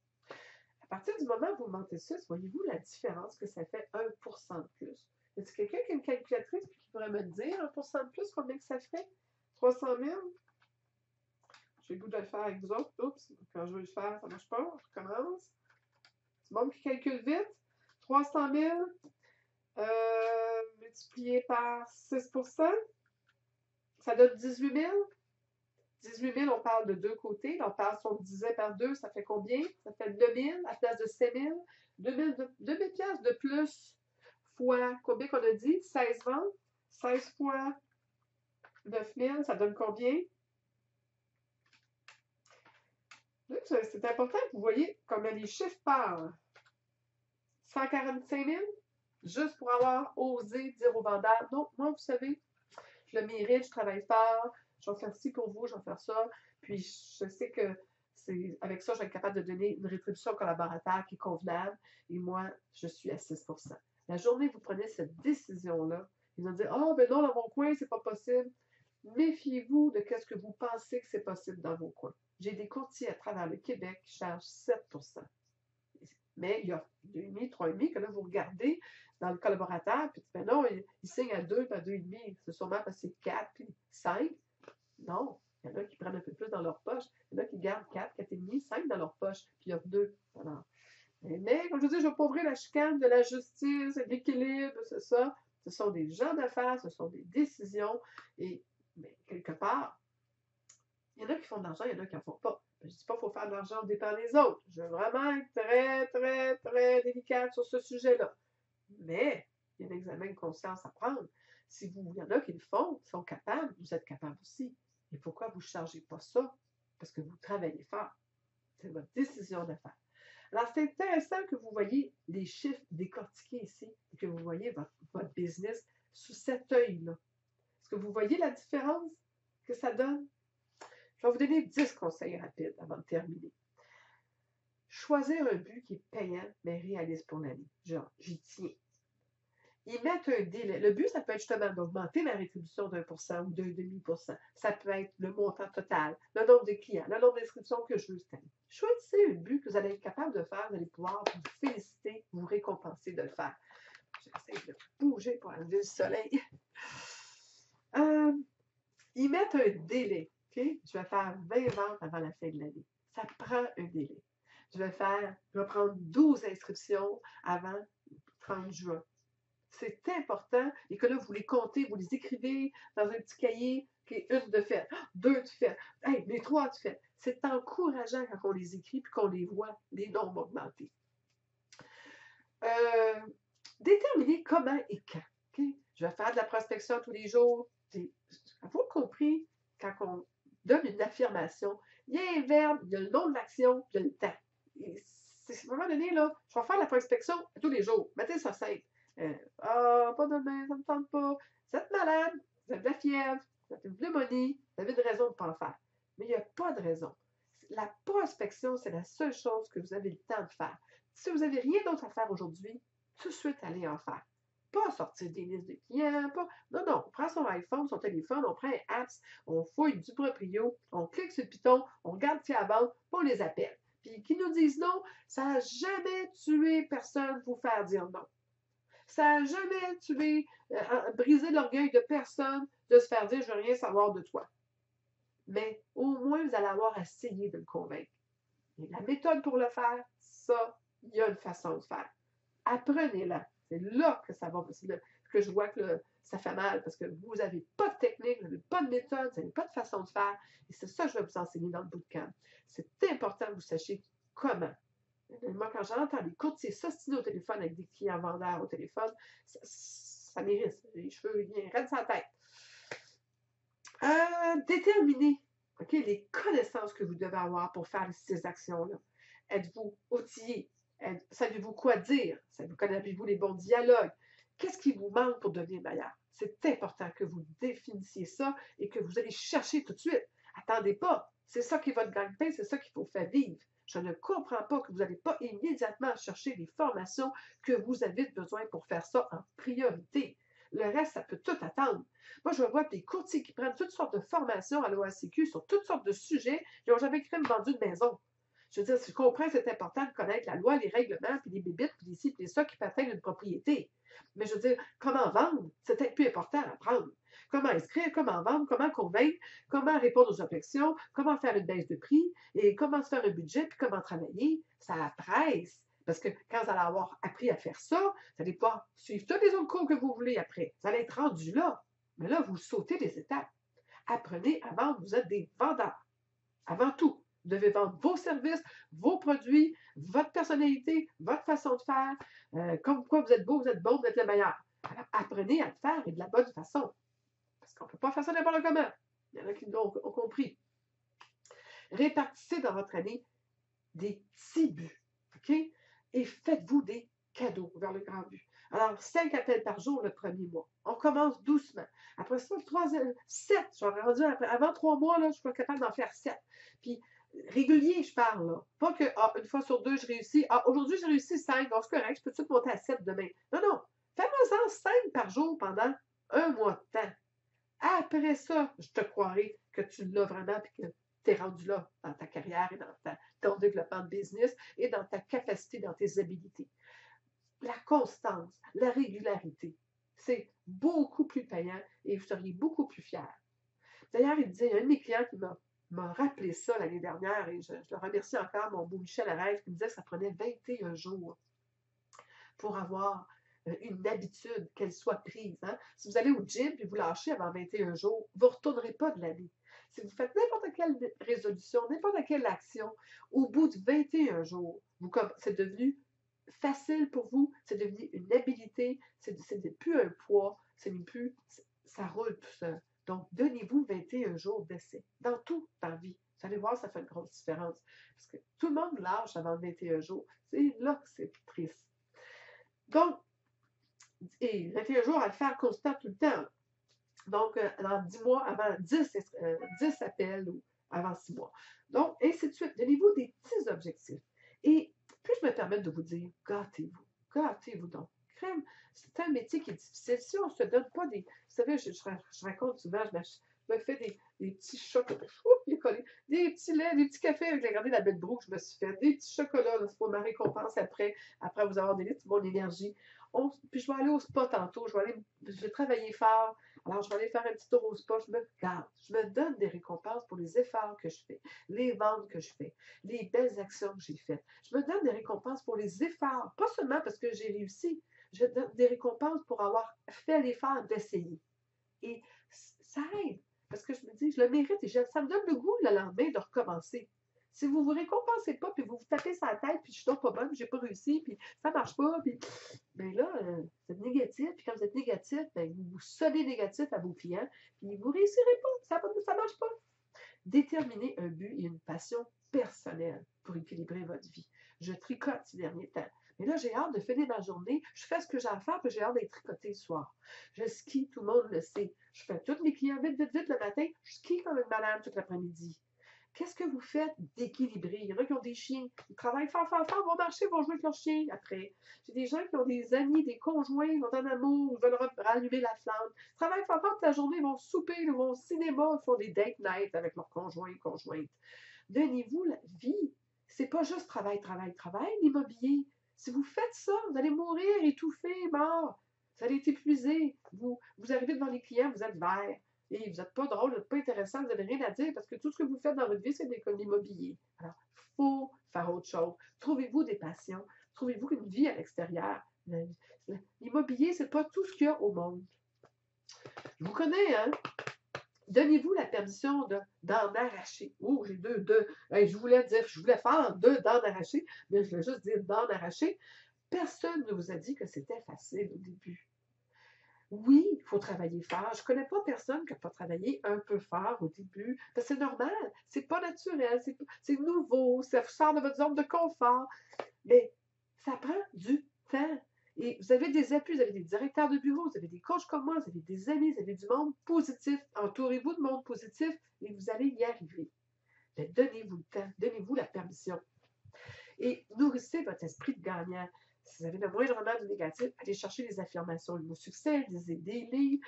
À partir du moment où vous montez 6, voyez-vous la différence que ça fait 1% de plus? Y a-t-il quelqu'un qui a une calculatrice et qui pourrait me dire 1% de plus, combien que ça ferait? 300 000? J'ai le goût de le faire avec vous autres. Oups, quand je veux le faire, ça ne marche pas. Je recommence. C'est bon qui calcule vite. 300 000 multiplié par 6%, ça donne 18 000. 18 000, on parle de deux côtés. On parle, si on divisait par 2, ça fait combien? Ça fait 2 000 à la place de 7 000. 2 000 piastres de plus fois, combien qu'on a dit? 16 ventes. 16 fois 9 000, ça donne combien? C'est important que vous voyez comment les chiffres parlent. 145 000, juste pour avoir osé dire aux vendeurs, non, moi, vous savez, je le mérite, je travaille fort, je vais faire ci pour vous, je vais faire ça. Puis je sais que avec ça, je vais être capable de donner une rétribution au collaborateur qui est convenable. Et moi, je suis à 6 La journée où vous prenez cette décision-là, ils vont dire, oh, ben non, dans mon coin, c'est pas possible. Méfiez-vous de ce que vous pensez que c'est possible dans vos coins. J'ai des courtiers à travers le Québec qui chargent 7 Mais il y a 2,5, 3,5 que là, vous regardez dans le collaborateur, puis ben non, il signe à 2, pas 2,5. C'est sûrement parce que c'est 4, puis 5. Non, il y en a qui prennent un peu plus dans leur poche. Il y en a qui gardent 4, 4,5, 5 dans leur poche, puis il y a 2. Alors, mais, comme je vous dis, je ne vais pas ouvrir la chicane de la justice, de l'équilibre, c'est ça. Ce sont des gens d'affaires, ce sont des décisions. Et mais, quelque part, il y en a qui font de l'argent, il y en a qui n'en font pas. Je ne dis pas qu'il faut faire de l'argent au dépend des autres. Je veux vraiment être très, très, très délicate sur ce sujet-là. Mais il y a un examen de conscience à prendre. Si il y en a qui le font, qui sont capables, vous êtes capable aussi. Et pourquoi vous ne chargez pas ça? Parce que vous travaillez fort. C'est votre décision de faire. Alors, c'est intéressant que vous voyez les chiffres décortiqués ici et que vous voyez votre business sous cet œil-là. Est-ce que vous voyez la différence que ça donne? Je vais vous donner 10 conseils rapides avant de terminer. Choisir un but qui est payant, mais réaliste pour l'année. Genre, j'y tiens. Ils mettent un délai. Le but, ça peut être justement d'augmenter la rétribution d'1% ou d'1,5%. Ça peut être le montant total, le nombre de clients, le nombre d'inscriptions que je veux cette année. Choisissez un but que vous allez être capable de faire, vous allez pouvoir vous féliciter, vous récompenser de le faire. J'essaie de bouger pour enlever le soleil. Ils mettent un délai. Okay? Je vais faire 20 ventes avant la fin de l'année. Ça prend un délai. Je vais prendre 12 inscriptions avant le 30 juin. C'est important et que là, vous les comptez, vous les écrivez dans un petit cahier, une de fait, 2 de fait, hey, les 3 de fait. C'est encourageant quand on les écrit et qu'on les voit, les nombres augmenter. Déterminer comment et quand. Okay? Je vais faire de la prospection tous les jours. Avez-vous compris, quand on donne une affirmation, il y a un verbe, il y a le nom de l'action, puis il y a le temps. À un moment donné, là, je vais faire de la prospection tous les jours. Mettez ça simple. Pas demain, ça ne me tente pas. Vous êtes malade, vous avez de la fièvre, vous avez une pneumonie, vous avez une raison de ne pas en faire. Mais il n'y a pas de raison. La prospection, c'est la seule chose que vous avez le temps de faire. Si vous n'avez rien d'autre à faire aujourd'hui, tout de suite, allez en faire. Pas sortir des listes de clients, pas. Non, non, on prend son iPhone, son téléphone, on prend un apps, on fouille du proprio, on clique sur le piton, on regarde qui à vendre, puis on les appelle. Puis qui nous disent non, ça n'a jamais tué personne pour vous faire dire non. Ça n'a jamais tué, brisé l'orgueil de personne de se faire dire je ne veux rien savoir de toi. Mais au moins, vous allez avoir essayé de le convaincre. Et la méthode pour le faire, ça, il y a une façon de faire. Apprenez-la. C'est là que ça va, que je vois que ça fait mal, parce que vous n'avez pas de technique, vous n'avez pas de méthode, vous n'avez pas de façon de faire. Et c'est ça que je vais vous enseigner dans le bootcamp. C'est important que vous sachiez comment. Moi, quand j'entends les courtiers s'ostiner au téléphone avec des clients vendeurs au téléphone, ça m'irrite. Les cheveux viennent raide sa tête. Déterminez les connaissances que vous devez avoir pour faire ces actions-là. Êtes-vous outillé? Savez-vous quoi dire? Connaissez-vous les bons dialogues? Qu'est-ce qui vous manque pour devenir meilleur? C'est important que vous définissiez ça et que vous allez chercher tout de suite. Attendez pas. C'est ça qui est votre gagne-pain, c'est ça qu'il faut faire vivre. Je ne comprends pas que vous n'allez pas immédiatement chercher les formations que vous avez besoin pour faire ça en priorité. Le reste, ça peut tout attendre. Moi, je vois des courtiers qui prennent toutes sortes de formations à l'OACQ sur toutes sortes de sujets. Ils n'ont jamais même vendu de maison. Je veux dire, je comprends que c'est important de connaître la loi, les règlements, puis les bébites, puis les ci, puis les ça qui permettent une propriété. Mais je veux dire, comment vendre, c'est peut-être plus important à apprendre. Comment inscrire, comment vendre, comment convaincre, comment répondre aux objections, comment faire une baisse de prix, et comment se faire un budget, puis comment travailler. Ça presse. Parce que quand vous allez avoir appris à faire ça, vous allez pouvoir suivre tous les autres cours que vous voulez après. Vous allez être rendu là. Mais là, vous sautez des étapes. Apprenez à vendre. Vous êtes des vendeurs. Avant tout, vous devez vendre vos services, vos produits, votre personnalité, votre façon de faire, comme quoi vous êtes beau, vous êtes bon, vous êtes le meilleur. Alors, apprenez à le faire et de la bonne façon. Parce qu'on ne peut pas faire ça n'importe comment. Il y en a qui ont compris. Répartissez dans votre année des petits buts. OK? Et faites-vous des cadeaux vers le grand but. Alors, 5 appels par jour le premier mois. On commence doucement. Après ça, le troisième, 7. Je suis rendu avant 3 mois, là, je suis pas capable d'en faire 7. Puis, régulier, je parle, là. Pas que, une fois sur 2, je réussis. Aujourd'hui, j'ai réussi 5. Donc, c'est correct, je peux tout de suite monter à 7 demain. Non, non. Fais-moi-en 5 par jour pendant un mois de temps. Après ça, je te croirai que tu l'as vraiment et que tu es rendu là dans ta carrière et dans ton développement de business et dans ta capacité, dans tes habilités. La constance, la régularité, c'est beaucoup plus payant et vous seriez beaucoup plus fiers. D'ailleurs, il disait, il y a un de mes clients qui m'a rappelé ça l'année dernière et je le remercie encore, mon beau Michel Arève, qui me disait que ça prenait 21 jours pour avoir une habitude, qu'elle soit prise. Hein? Si vous allez au gym et vous lâchez avant 21 jours, vous ne retournerez pas de l'année. Si vous faites n'importe quelle résolution, n'importe quelle action, au bout de 21 jours, c'est devenu facile pour vous, c'est devenu une habilité, c'est plus un poids, ça roule tout seul. Donc, donnez-vous 21 jours d'essai dans tout dans la vie. Vous allez voir, ça fait une grosse différence. Parce que tout le monde lâche avant 21 jours. C'est là que c'est triste. Donc, et 21 jours à le faire constant tout le temps. Donc, dans 10 mois, avant 10 appels ou avant 6 mois. Donc, ainsi de suite. Donnez-vous des petits objectifs. Et puis, je me permets de vous dire, gâtez-vous. Gâtez-vous donc. Crème, c'est un métier qui est difficile. Si on ne se donne pas des... Vous savez, je raconte souvent, je me fais des petits chocolats, des petits laits, des petits cafés avec la belle broue que je me suis fait, des petits chocolats, c'est pour ma récompense après vous avoir donné toute mon énergie. Puis je vais aller au spa tantôt, je vais travailler fort. Alors, je vais aller faire un petit tour au spa, je me garde, je me donne des récompenses pour les efforts que je fais, les ventes que je fais, les belles actions que j'ai faites. Je me donne des récompenses pour les efforts, pas seulement parce que j'ai réussi, je donne des récompenses pour avoir fait l'effort d'essayer. Et ça aide, parce que je me dis, je le mérite et ça me donne le goût le lendemain de recommencer. Si vous ne vous récompensez pas, puis vous vous tapez sur la tête, puis je suis donc pas bonne, j'ai pas réussi, puis ça marche pas, puis bien là, vous êtes négatif, puis quand vous êtes négatif, bien, vous sonnez négatif à vos clients, puis vous ne réussirez pas, ça ne marche pas. Déterminez un but et une passion personnelle pour équilibrer votre vie. Je tricote ces derniers temps. Mais là, j'ai hâte de finir ma journée. Je fais ce que j'ai à faire, puis j'ai hâte d'être tricoté le soir. Je skie, tout le monde le sait. Je fais tous mes clients vite, vite, vite le matin. Je skie comme une malade toute l'après-midi. Qu'est-ce que vous fêtes d'équilibrer? Il y en a qui ont des chiens. Ils travaillent fort, fort, fort, vont marcher, vont jouer avec leurs chiens après. J'ai des gens qui ont des amis, des conjoints, ils sont en amour, ils veulent rallumer la flamme. Ils travaillent fort, fort toute la journée, ils vont souper, ils vont au cinéma, ils font des date nights avec leurs conjoints et conjointes. Donnez-vous la vie. C'est pas juste travail, travail, travail, l'immobilier. Si vous faites ça, vous allez mourir, étouffé, mort. Vous allez être épuisé. Vous arrivez devant les clients, vous êtes vert. Et vous n'êtes pas drôle, vous n'êtes pas intéressant, vous n'avez rien à dire parce que tout ce que vous faites dans votre vie, c'est de l'immobilier. Alors, il faut faire autre chose. Trouvez-vous des passions. Trouvez-vous une vie à l'extérieur. L'immobilier, c'est pas tout ce qu'il y a au monde. Je vous connais, hein? Donnez-vous la permission d'en arracher. Oh, j'ai deux. Hey, je voulais faire deux dents d'arracher, mais je voulais juste dire dents d'arracher. Personne ne vous a dit que c'était facile au début. Oui, il faut travailler fort. Je ne connais pas personne qui n'a pas travaillé un peu fort au début. C'est normal, c'est pas naturel, c'est nouveau, ça vous sort de votre zone de confort. Mais ça prend du temps. Et vous avez des appuis, vous avez des directeurs de bureau, vous avez des coachs comme moi, vous avez des amis, vous avez du monde positif. Entourez-vous de monde positif et vous allez y arriver. Mais donnez-vous le temps, donnez-vous la permission. Et nourrissez votre esprit de gagnant. Si vous avez le moindrement de négatif, allez chercher les affirmations, le mot succès, des livres,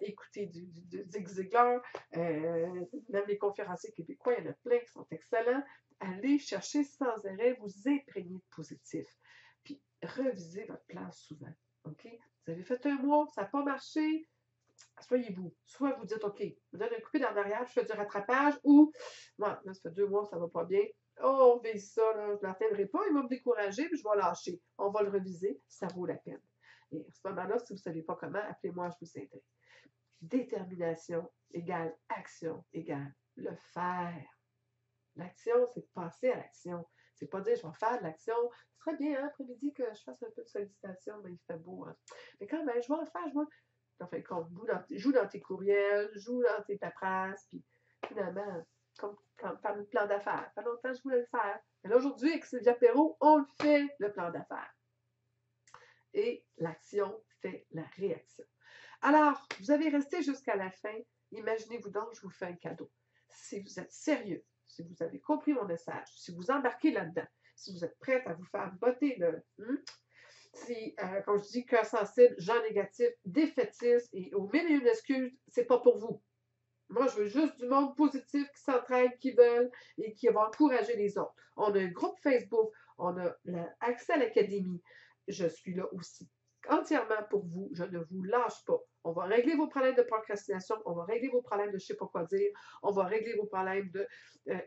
écoutez du Zig Ziglar, même les conférenciers québécois, il y en a plein qui sont excellents. Allez chercher sans arrêt, vous imprégner de positif. Puis revisez votre plan souvent. OK? Vous avez fait un mois, ça n'a pas marché, soyez-vous. Soit vous dites, OK, vous donne un coupé dans l'arrière, je fais du rattrapage, ou, là, ça fait 2 mois, ça ne va pas bien. Oh, mais ça, là, je ne l'atteindrai pas, il va me décourager, puis je vais lâcher. On va le reviser, ça vaut la peine. Et à ce moment-là, si vous ne savez pas comment, appelez-moi, je vous aiderai. Détermination égale action égale le faire. L'action, c'est de passer à l'action. C'est pas dire, je vais faire de l'action. Ce serait bien, hein, après-midi, que je fasse un peu de sollicitation, mais il fait beau. Hein. Mais quand même, je vais en faire, en fait, joue dans tes courriels, joue dans tes paperasses, puis finalement, comme faire le plan d'affaires. Ça fait longtemps que je voulais le faire. Mais là, aujourd'hui, avec Sylvia Perrault, on le fait, le plan d'affaires. Et l'action fait la réaction. Alors, vous avez resté jusqu'à la fin. Imaginez-vous donc, je vous fais un cadeau. Si vous êtes sérieux, si vous avez compris mon message, si vous embarquez là-dedans, si vous êtes prête à vous faire botter si, comme je dis, cœur sensible, gens négatifs, défaitiste et au milieu et une excuse, c'est pas pour vous. Moi, je veux juste du monde positif qui s'entraide, qui veulent et qui va encourager les autres. On a un groupe Facebook, on a accès à l'académie. Je suis là aussi. Entièrement pour vous. Je ne vous lâche pas. On va régler vos problèmes de procrastination. On va régler vos problèmes de je ne sais pas quoi dire. On va régler vos problèmes de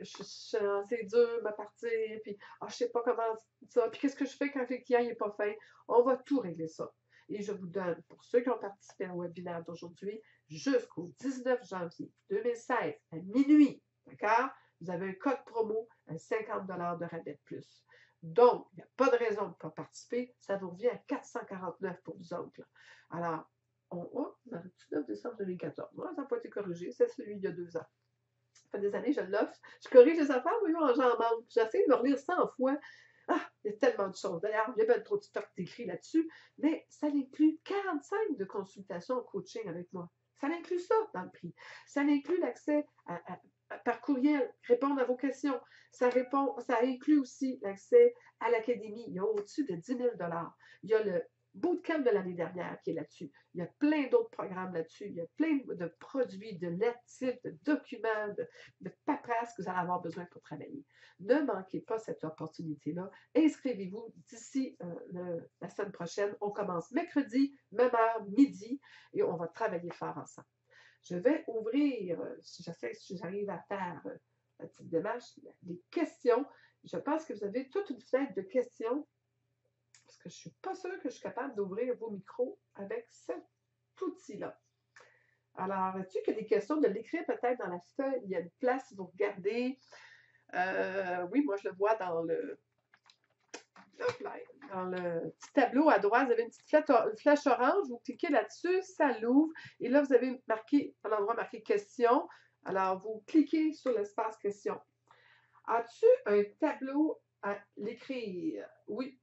c'est dur, ma partie, puis je ne sais pas comment ça. Puis qu'est-ce que je fais quand le client n'est pas fin? On va tout régler ça. Et je vous donne, pour ceux qui ont participé au webinaire d'aujourd'hui, jusqu'au 19 janvier 2016 à minuit, d'accord? Vous avez un code promo à 50 $ de rabais de plus. Donc, il n'y a pas de raison de ne pas participer. Ça vous revient à 449 pour vous autres. Là. Alors, on est le 19 décembre 2014. Moi, ça n'a pas été corrigé. C'est celui d'il y a 2 ans. Ça fait des années que je l'offre. Je corrige les affaires, mais j'en manque. J'essaie de me relire 100 fois. Ah, il y a tellement de choses. D'ailleurs, il y a bien trop de stock d'écrit là-dessus, mais ça inclut 45 de consultations en coaching avec moi. Ça inclut ça dans le prix. Ça inclut l'accès par courriel, répondre à vos questions. Ça inclut aussi l'accès à l'académie. Il y a au-dessus de 10 000 $. Il y a le bootcamp de l'année dernière qui est là-dessus. Il y a plein d'autres programmes là-dessus. Il y a plein de produits, de lectifs, de documents, de paperasse que vous allez avoir besoin pour travailler. Ne manquez pas cette opportunité-là. Inscrivez-vous d'ici la semaine prochaine. On commence mercredi, même heure, midi, et on va travailler fort ensemble. Je vais ouvrir, si j'arrive à faire la petite démarche, les questions. Je pense que vous avez toute une fenêtre de questions parce que je ne suis pas sûre que je suis capable d'ouvrir vos micros avec cet outil-là. Alors, est-ce qu'il y a des questions de l'écrire peut-être dans la feuille? Il y a une place, vous regardez. Oui, moi, je le vois dans le petit tableau à droite. Vous avez une petite flèche orange. Vous cliquez là-dessus, ça l'ouvre. Et là, vous avez un endroit marqué question. Alors, vous cliquez sur l'espace question. As-tu un tableau à l'écrire? Oui,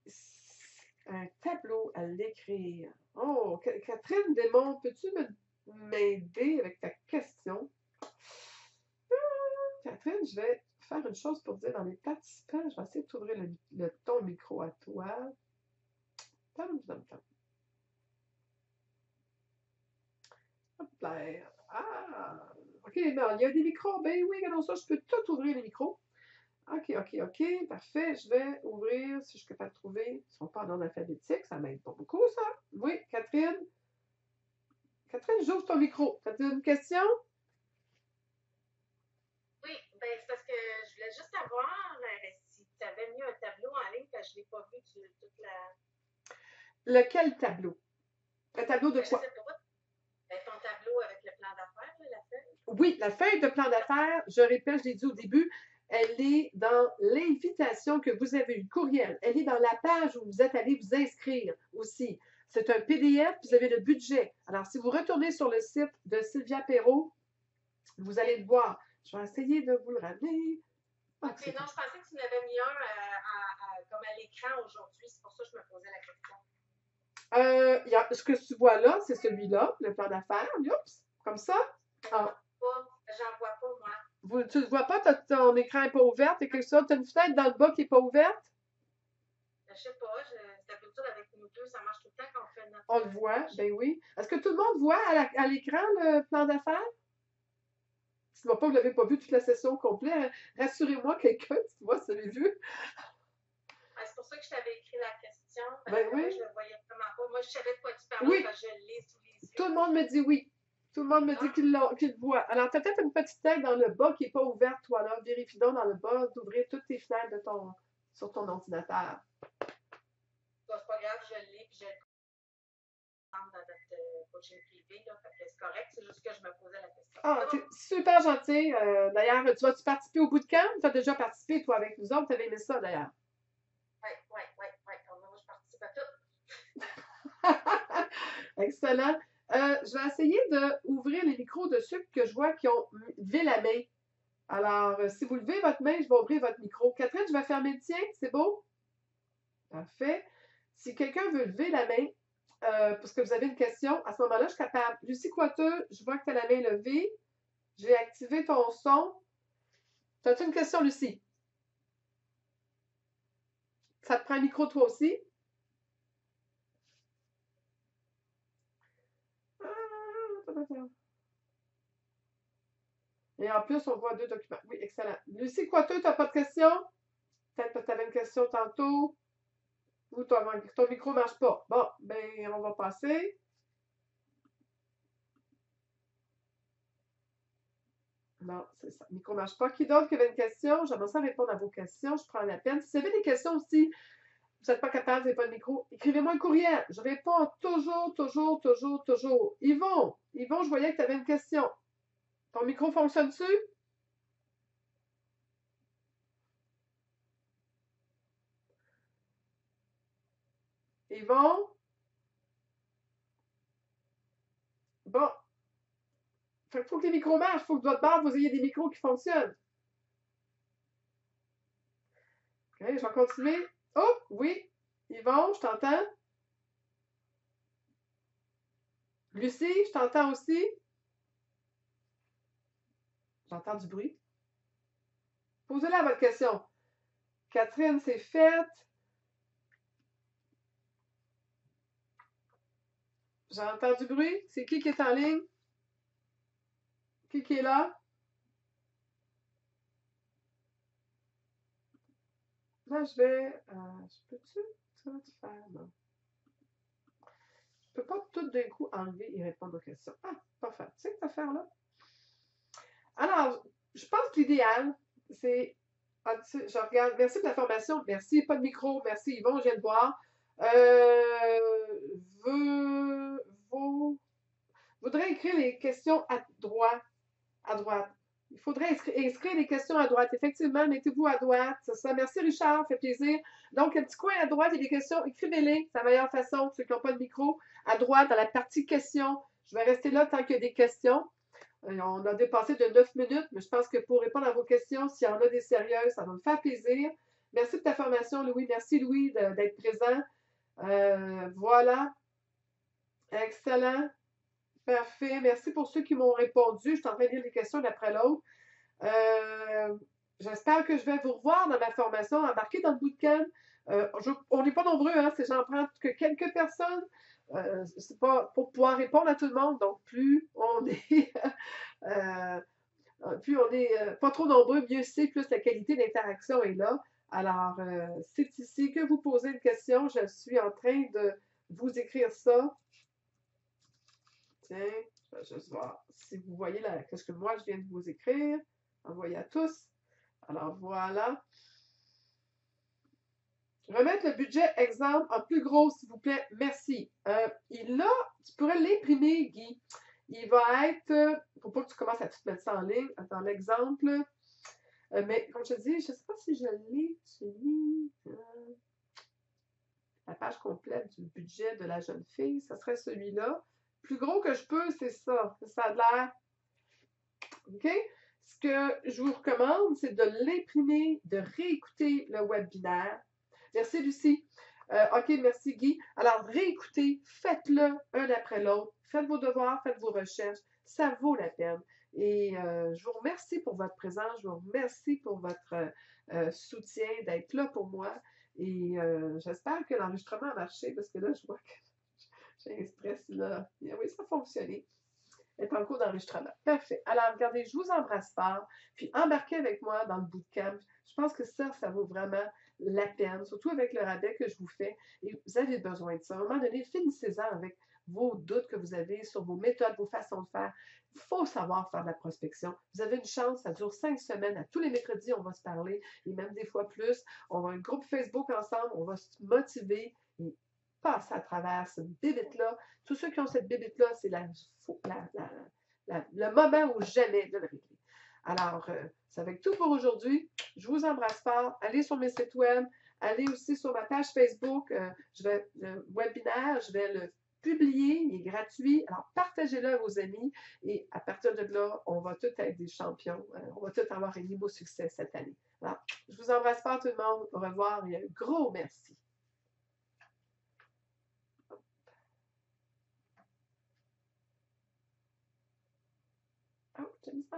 un tableau à l'écrire. Oh, Catherine Desmonts, peux-tu m'aider avec ta question? Catherine, je vais faire une chose pour dire dans les participants. Je vais essayer de t'ouvrir ton micro à toi. Hop là. Ah! OK, non, il y a des micros. Ben oui, non, ça, je peux tout ouvrir les micros. OK, parfait. Je vais ouvrir, si je suis capable de trouver. Ils ne sont pas en ordre alphabétique, ça m'aide pas beaucoup, ça. Oui, Catherine. Catherine, j'ouvre ton micro. As-tu une question? Oui, ben c'est parce que je voulais juste savoir si tu avais mis un tableau en ligne, parce que je ne l'ai pas vu toute la. Lequel tableau? Le tableau de Je quoi? sais pas. Ton tableau avec le plan d'affaires, là, la feuille. Oui, la feuille de plan d'affaires, je répète, je l'ai dit au début, elle est dans l'invitation que vous avez eu, le courriel. Elle est dans la page où vous êtes allé vous inscrire aussi. C'est un PDF, vous avez le budget. Alors, si vous retournez sur le site de Sylvia Perrault, vous allez le voir. Je vais essayer de vous le ramener. Ah, OK, non, je pensais que tu en avais mis un comme à l'écran aujourd'hui. C'est pour ça que je me posais la question. Ce que tu vois là, c'est celui-là, le plan d'affaires. Oups, comme ça. Ah, J'en vois pas, moi. tu ne le vois pas, ton écran n'est pas ouvert, tu as une fenêtre dans le bas qui n'est pas ouverte. Je sais pas, c'est d'habitude avec nous deux, ça marche tout le temps quand on fait notre. On le voit, ben oui. Est-ce que tout le monde voit à l'écran le plan d'affaires? Si pas, vous ne l'avez pas vu toute la session complète, rassurez-moi quelqu'un, tu vois, ça l'avez vu. C'est pour ça que je t'avais écrit la question. Ben oui. Moi, je le voyais vraiment pas. Moi, je savais de quoi tu parlais Oui. parce que je l'ai sous les yeux. Tout le monde me dit oui. Tout le monde me dit qu'il le voit. Alors, tu as peut-être une petite tête dans le bas qui n'est pas ouverte, toi, là. Vérifie donc dans le bas d'ouvrir toutes tes fenêtres sur ton ordinateur. C'est pas grave, je l'ai, puis je le dans notre coaching privé, là, fait que c'est correct, c'est juste que je me posais la question. Ah, c'est super gentil. D'ailleurs, tu vas-tu participer au bootcamp? Tu as déjà participé, toi, avec nous autres. Tu avais aimé ça, d'ailleurs. Oui. Moi, je participe à tout. Excellent. Je vais essayer d'ouvrir les micros de ceux que je vois qui ont levé la main. Alors, si vous levez votre main, je vais ouvrir votre micro. Catherine, je vais fermer le tien. C'est beau? Parfait. Si quelqu'un veut lever la main, parce que vous avez une question, à ce moment-là, je suis capable. Lucie Coiteux, je vois que tu as la main levée. Je vais activer ton son. As-tu une question, Lucie? Ça te prend un micro, toi aussi? Et en plus, on voit deux documents. Oui, excellent. Lucie Coiteux, tu n'as pas de question? Peut-être que tu avais une question tantôt. Ou ton micro ne marche pas. Bon, ben, on va passer. Non, c'est ça. Le micro ne marche pas. Qui d'autre qui avait une question? J'aimerais ça répondre à vos questions. Je prends la peine. Si vous avez des questions aussi, vous n'êtes pas capable, vous n'avez pas de micro, écrivez-moi un courriel. Je réponds toujours. Yvon, je voyais que tu avais une question. Ton micro fonctionne-tu? Yvon? Bon. Il faut que les micros marchent. Il faut que de votre part, vous ayez des micros qui fonctionnent. OK, je vais continuer. Oh, oui. Yvon, je t'entends. Lucie, je t'entends aussi. J'entends du bruit. Posez-la votre question. Catherine, c'est fait. J'entends du bruit. C'est qui est en ligne? Qui est là? Là, je vais. Je peux-tu tout faire? Non. Je peux pas tout d'un coup enlever et répondre aux questions. Ah, parfait. Tu sais cette affaire-là? Alors, je pense que l'idéal, c'est. Ah, je regarde. Merci pour l'information. Merci. Pas de micro. Merci, Yvon. Je viens de voir. Vous voudrais écrire les questions à droite. Il faudrait inscrire les questions à droite. Effectivement, mettez-vous à droite. C'est ça. Merci, Richard. Ça fait plaisir. Donc, un petit coin à droite, il y a des questions. Écrivez-les. C'est la meilleure façon. Ceux qui n'ont pas de micro, à droite, dans la partie questions. Je vais rester là tant qu'il y a des questions. On a dépassé de 9 minutes, mais je pense que pour répondre à vos questions, s'il y en a des sérieuses, ça va me faire plaisir. Merci de ta formation, Louis. Merci, Louis, d'être présent. Voilà. Excellent. Parfait. Merci pour ceux qui m'ont répondu. Je suis en train de lire les questions l'une après l'autre. J'espère que je vais vous revoir dans ma formation, embarquer dans le bootcamp. On n'est pas nombreux, hein, j'en prends que quelques personnes. C'est pas pour pouvoir répondre à tout le monde. Donc, plus on est pas trop nombreux, mieux c'est, plus la qualité d'interaction est là. Alors, c'est ici que vous posez une question. Je suis en train de vous écrire ça. Tiens, je vais juste voir si vous voyez ce que moi je viens de vous écrire. Envoyez à tous. Alors voilà. Remettre le budget exemple en plus gros, s'il vous plaît. Merci. Tu pourrais l'imprimer, Guy. Il va être. Faut pas que tu commences à tout mettre ça en ligne. Attends, l'exemple. Mais comme je te dis, je ne sais pas si je l'ai. La page complète du budget de la jeune fille, ça serait celui-là. Plus gros que je peux, c'est ça. Ça a l'air. OK? Ce que je vous recommande, c'est de l'imprimer, de réécouter le webinaire. Merci, Lucie. OK, merci, Guy. Alors, réécoutez, faites-le un après l'autre. Faites vos devoirs, faites vos recherches. Ça vaut la peine. Et je vous remercie pour votre présence. Je vous remercie pour votre soutien, d'être là pour moi. Et j'espère que l'enregistrement a marché parce que là, je vois que j'ai un stress là. Oui, ça a fonctionné. Est en cours d'enregistrement. Parfait. Alors, regardez, je vous embrasse fort, puis embarquez avec moi dans le bootcamp. Je pense que ça vaut vraiment la peine, surtout avec le rabais que je vous fais. Et vous avez besoin de ça. À un moment donné, finissez-en avec vos doutes que vous avez sur vos méthodes, vos façons de faire. Il faut savoir faire de la prospection. Vous avez une chance, ça dure 5 semaines. À tous les mercredis, on va se parler, et même des fois plus. On va un groupe Facebook ensemble, on va se motiver et passer à travers cette bébête-là. Tous ceux qui ont cette bébête-là, c'est le moment ou jamais de le régler. Alors, c'est avec tout pour aujourd'hui. Je vous embrasse fort. Allez sur mes sites web. Allez aussi sur ma page Facebook. Le webinaire, je vais le publier. Il est gratuit. Alors, partagez-le à vos amis. Et à partir de là, on va tous être des champions. On va tous avoir un niveau succès cette année. Alors, je vous embrasse fort tout le monde. Au revoir et un gros merci. Oh, j'aime ça.